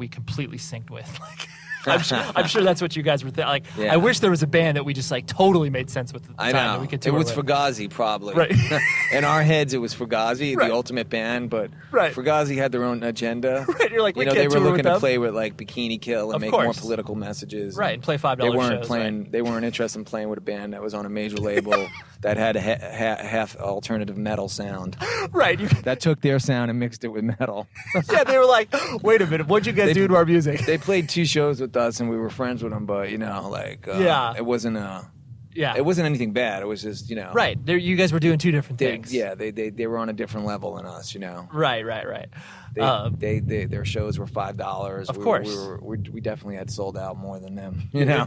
completely synced with. I'm sure that's what you guys were thinking. I wish there was a band that we just like totally made sense with. I know. That we could tour
it was
with.
Fugazi, probably.
Right.
In our heads, it was Fugazi, the ultimate band, but Fugazi had their own agenda.
Right. You're like, we can't
they were
tour
looking
with
to
them.
play with like Bikini Kill and make more political messages.
Right. And play $5 shows.
They weren't interested in playing with a band that was on a major label that had a half alternative metal sound.
Right.
That took their sound and mixed it with metal.
Yeah. They were like, wait a minute, what'd you guys do to our music?
They played 2 shows with us, and we were friends with them, but it wasn't it wasn't anything bad. It was just
right. You guys were doing 2 different things.
They were on a different level than us.
Right.
Their shows were $5.
Of course,
we definitely had sold out more than them.
Yeah,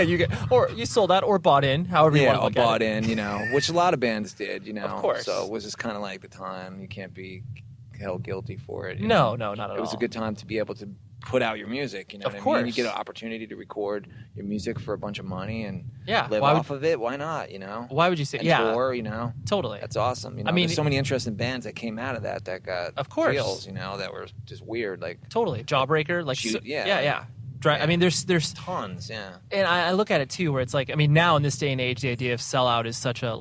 you sold out or bought in, however you want to look
bought
at it.
in. Which a lot of bands did.
Of course.
So it was just kind of like the time. You can't be held guilty for it.
No, not at all.
It was a good time to be able to put out your music. You know
of
what
course.
I mean? You get an opportunity to record your music for a bunch of money and live
why
off of it. Why not? You know?
Why would you say?
And tour, you know?
Totally.
That's awesome. You know,
I mean,
there's so many interesting bands that came out of that got
of course
deals, you know, that were just weird. Like
totally Jawbreaker. Like yeah. I mean, there's
tons, yeah.
And I look at it too, where it's like, I mean, now in this day and age, the idea of sellout is such a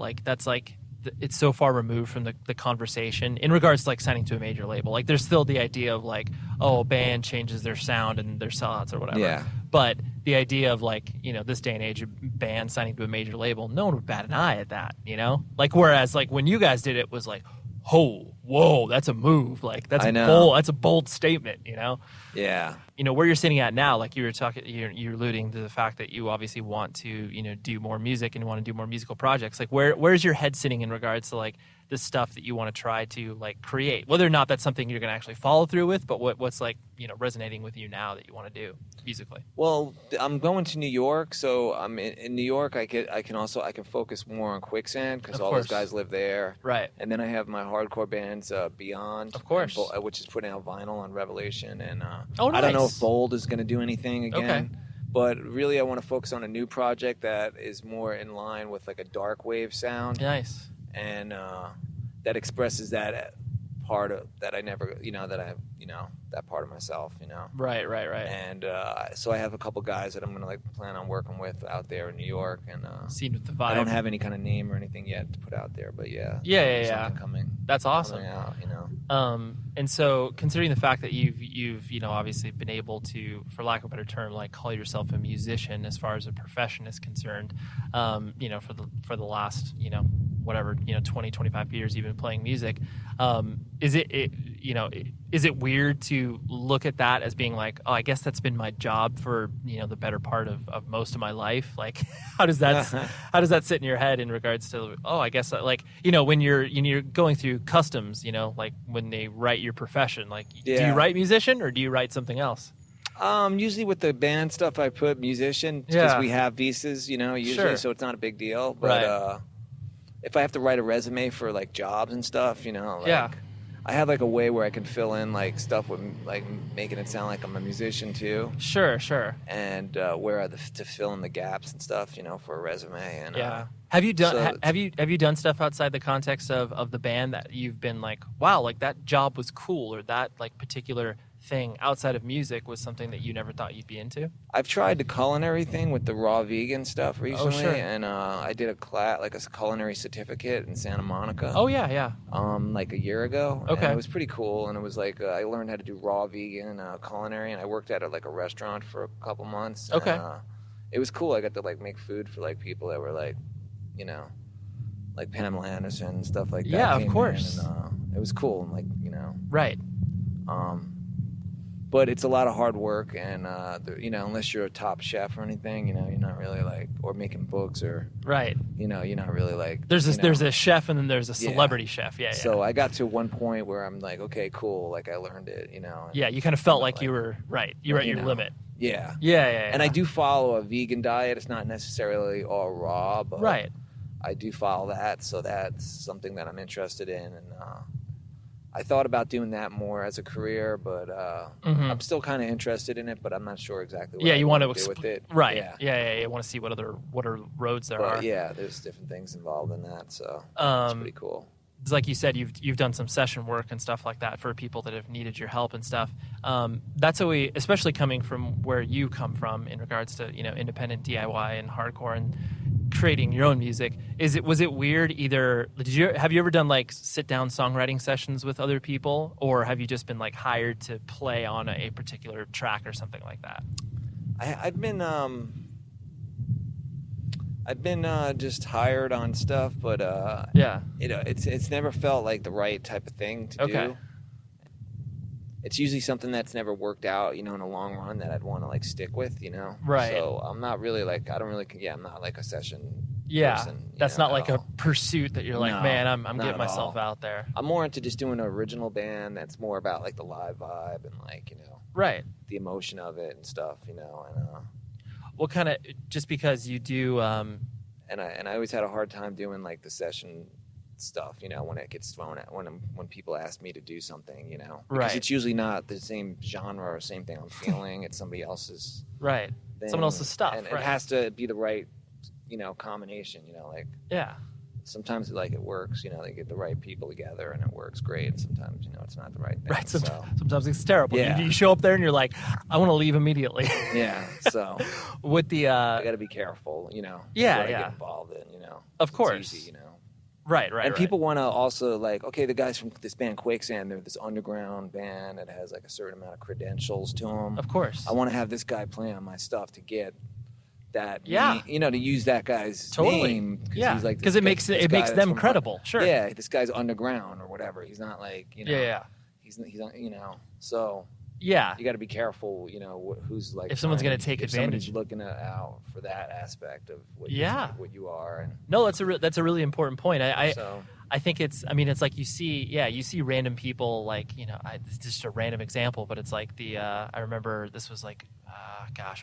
it's so far removed from the conversation in regards to like signing to a major label. Like, there's still the idea of like, oh, a band changes their sound and their sellouts or whatever.
Yeah.
But the idea of like, you know, this day and age, a band signing to a major label, no one would bat an eye at that, you know? Like, whereas like when you guys did it was like, oh, whoa, that's a move. Like, that's a bold statement, you know?
Yeah.
You know, where you're sitting at now, like you were talking, you're alluding to the fact that you obviously want to, you know, do more music and you want to do more musical projects. Like, where's your head sitting in regards to like the stuff that you want to try to like create? Whether or not that's something you're going to actually follow through with, but what's like, you know, resonating with you now that you want to do musically?
Well, I'm going to New York, so I'm in New York. I can focus more on Quicksand because all those guys live there,
right?
And then I have my hardcore bands, Beyond,
of course,
which is putting out vinyl on Revelation, and
nice.
I don't know if Bold is going to do anything again.
Okay.
But really, I want to focus on a new project that is more in line with like a dark wave sound.
Nice.
And that expresses that part of that I never, you know, that I, you know, that part of myself, you know.
Right.
And so I have a couple guys that I'm gonna like plan on working with out there in New York, and
seeing with the vibe.
I don't have any kind of name or anything yet to put out there, but
yeah.
Something coming.
That's awesome.
Coming out, you know.
And so considering the fact that you've you know, obviously been able to, for lack of a better term, like call yourself a musician as far as a profession is concerned, you know, for the last, you know, whatever, you know, 20, 25 years you've been playing music, is it weird to look at that as being like, oh, I guess that's been my job for, you know, the better part of most of my life? Like, how does that sit in your head in regards to, oh, I guess like, you know, when you're going through customs, you know, like when they write your profession, like, do you write musician or do you write something else?
Usually with the band stuff, I put musician because we have visas, you know, usually, so it's not a big deal. But if I have to write a resume for like jobs and stuff, you know, like, I have like a way where I can fill in like stuff with like making it sound like I'm a musician too. Sure. And where to fill in the gaps and stuff, you know, for a resume. And have you done have you done stuff outside the context of the band that you've been like, wow, like that job was cool, or that like particular thing outside of music was something that you never thought you'd be into? I've tried the culinary thing with the raw vegan stuff recently, and I did a class, like a culinary certificate in Santa Monica. Oh yeah. Like a year ago. Okay. And it was pretty cool, and it was like I learned how to do raw vegan culinary, and I worked at like a restaurant for a couple months. Okay. And, it was cool. I got to like make food for like people that were like, you know, like Pamela Anderson and stuff like that. Yeah, of course. And, it was cool, and like, you know. Right. But it's a lot of hard work, and you know, unless you're a top chef or anything, you know, you're not really like, or making books or you know, you're not really like. There's a chef, and then there's a celebrity chef. Yeah. So I got to one point where I'm like, okay, cool, like I learned it, you know. And, you kind of felt like you were right. You're at your limit. Yeah. And I do follow a vegan diet. It's not necessarily all raw, but I do follow that, so that's something that I'm interested in, and. I thought about doing that more as a career, but I'm still kind of interested in it, but I'm not sure exactly what I want to do with it. Right. Yeah. You want to see what other roads there are. Yeah, there's different things involved in that, so it's pretty cool. It's like you said, you've done some session work and stuff like that for people that have needed your help and stuff. That's always, especially coming from where you come from in regards to, you know, independent DIY and hardcore and creating your own music. Was it weird either? Have you ever done like sit down songwriting sessions with other people, or have you just been like hired to play on a particular track or something like that? I've been just hired on stuff, but you know, it's never felt like the right type of thing to do. It's usually something that's never worked out, you know, in the long run that I'd want to like stick with, you know. Right. So I'm not really like, I'm not like a session person. That's not like a pursuit that you're like, man, I'm getting myself out there. I'm more into just doing an original band that's more about like the live vibe and like, you know, the emotion of it and stuff, you know. And what kind of, just because you do, and I always had a hard time doing like the session stuff, when it gets thrown at, when people ask me to do something, because it's usually not the same genre or same thing I'm feeling. It's somebody else's thing.
Someone else's stuff.
And it has to be the right, combination, sometimes it works, they get the right people together and it works great. And sometimes, it's not the right thing.
Right. Sometimes it's terrible. Yeah. You show up there and you're like, I want to leave immediately.
Yeah. So
with the,
I got to be careful, what I get involved in,
Of course.
It's easy,
Right.
And people want to also okay, the guys from this band Quicksand, they're this underground band that has a certain amount of credentials to them.
Of course.
I want to have this guy play on my stuff to get that, to use that guy's name.
Yeah, because it makes them credible. Sure.
Yeah, this guy's underground or whatever. He's not he's so.
Yeah,
you got to be careful. Who's
if someone's going to take advantage,
somebody's looking out for that aspect of what you are. And
no, that's a really important point. I think it's like you see random people it's just a random example, but it's like I remember this was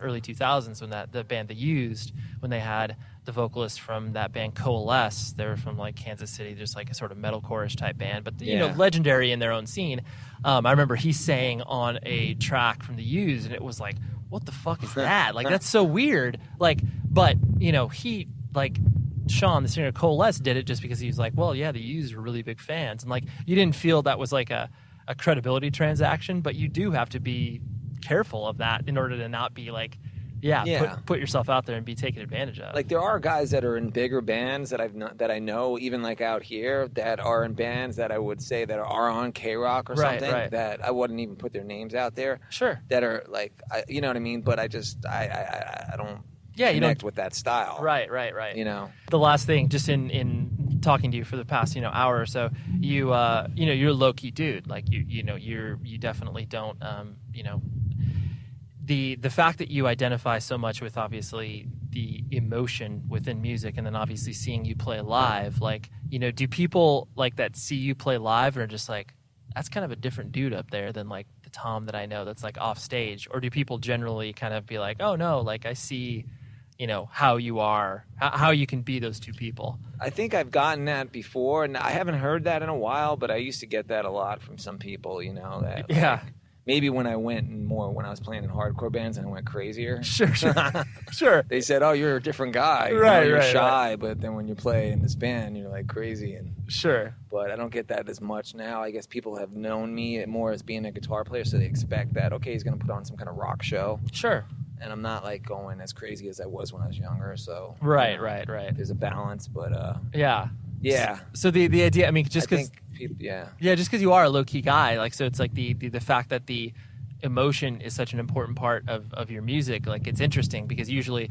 early 2000s when the band The Used, when they had the vocalist from that band Coalesce. They were from Kansas City, just a sort of metalcore-ish type band, but legendary in their own scene. I remember he sang on a track from The Used, and it was like, what the fuck is that? That's so weird. But he Sean, the singer of Coalesce, did it just because he was like, well, yeah, The Used were really big fans, and you didn't feel that was a credibility transaction, but you do have to be careful of that in order to not be put yourself out there and be taken advantage of.
There are guys that are in bigger bands that I know, even out here, that are in bands that I would say that are on K-Rock or something, that I wouldn't even put their names out there.
Sure.
That are you know what I mean? But I don't connect with that style.
Right. The last thing, just in talking to you for the past hour or so, you're a low-key dude. You definitely don't the fact that you identify so much with obviously the emotion within music, and then obviously seeing you play live, do people that see you play live and are just that's kind of a different dude up there than the Tom that I know that's off stage? Or do people generally kind of be oh no, I see how you are, how you can be those two people?
I think I've gotten that before, and I haven't heard that in a while, but I used to get that a lot from some people, that maybe when I was playing in hardcore bands and I went crazier.
Sure.
They said, "Oh, you're a different guy. You're shy, but then when you play in this band, you're crazy." And
sure.
But I don't get that as much now. I guess people have known me more as being a guitar player, so they expect that he's going to put on some kind of rock show.
Sure.
And I'm not going as crazy as I was when I was younger. So
right.
There's a balance, but
yeah. So the idea, just because just because you are a low key guy, so it's the fact that the emotion is such an important part of your music. It's interesting because usually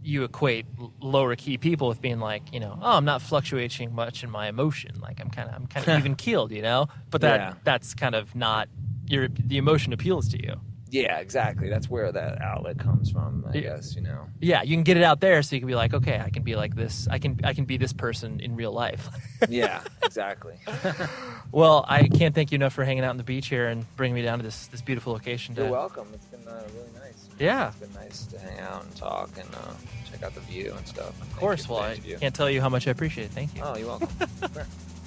you equate lower key people with being I'm not fluctuating much in my emotion. I'm kind of even keeled, But that's kind of not the emotion appeals to you.
Yeah, exactly. That's where that outlet comes from, I guess,
Yeah, you can get it out there so you can be okay, I can be like this. I can be this person in real life.
Yeah, exactly.
Well, I can't thank you enough for hanging out on the beach here and bringing me down to this beautiful location.
You're welcome. It's been really nice.
Yeah.
It's been nice to hang out and talk and check out the view and stuff.
Of course. Well, I can't tell you how much I appreciate it. Thank you.
Oh, you're welcome.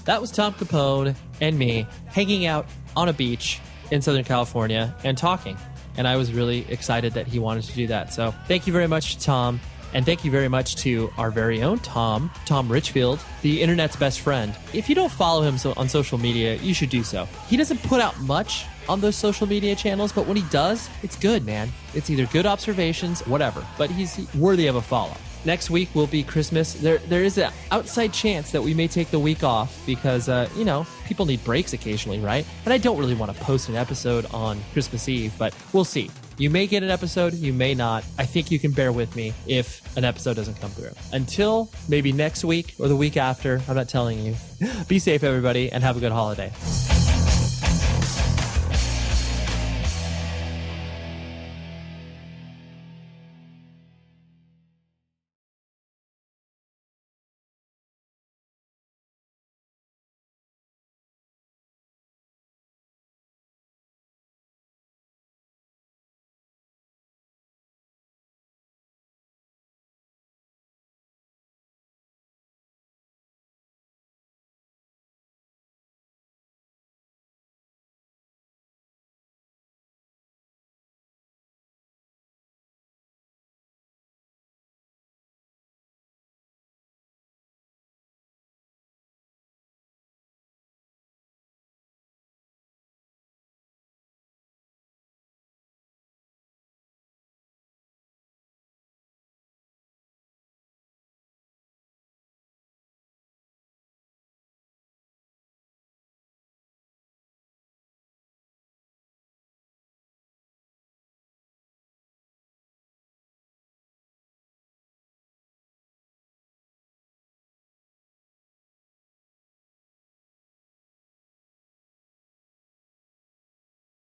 That was Tom Capone and me hanging out on a beach in Southern California and talking. And I was really excited that he wanted to do that. So thank you very much, Tom. And thank you very much to our very own Tom Richfield, the internet's best friend. If you don't follow him on social media, you should do so. He doesn't put out much on those social media channels, but when he does, it's good, man. It's either good observations, whatever, but he's worthy of a follow. Next week will be Christmas. There is an outside chance that we may take the week off because, people need breaks occasionally, right? And I don't really want to post an episode on Christmas Eve, but we'll see. You may get an episode, you may not. I think you can bear with me if an episode doesn't come through. Until maybe next week or the week after, I'm not telling you. Be safe, everybody, and have a good holiday.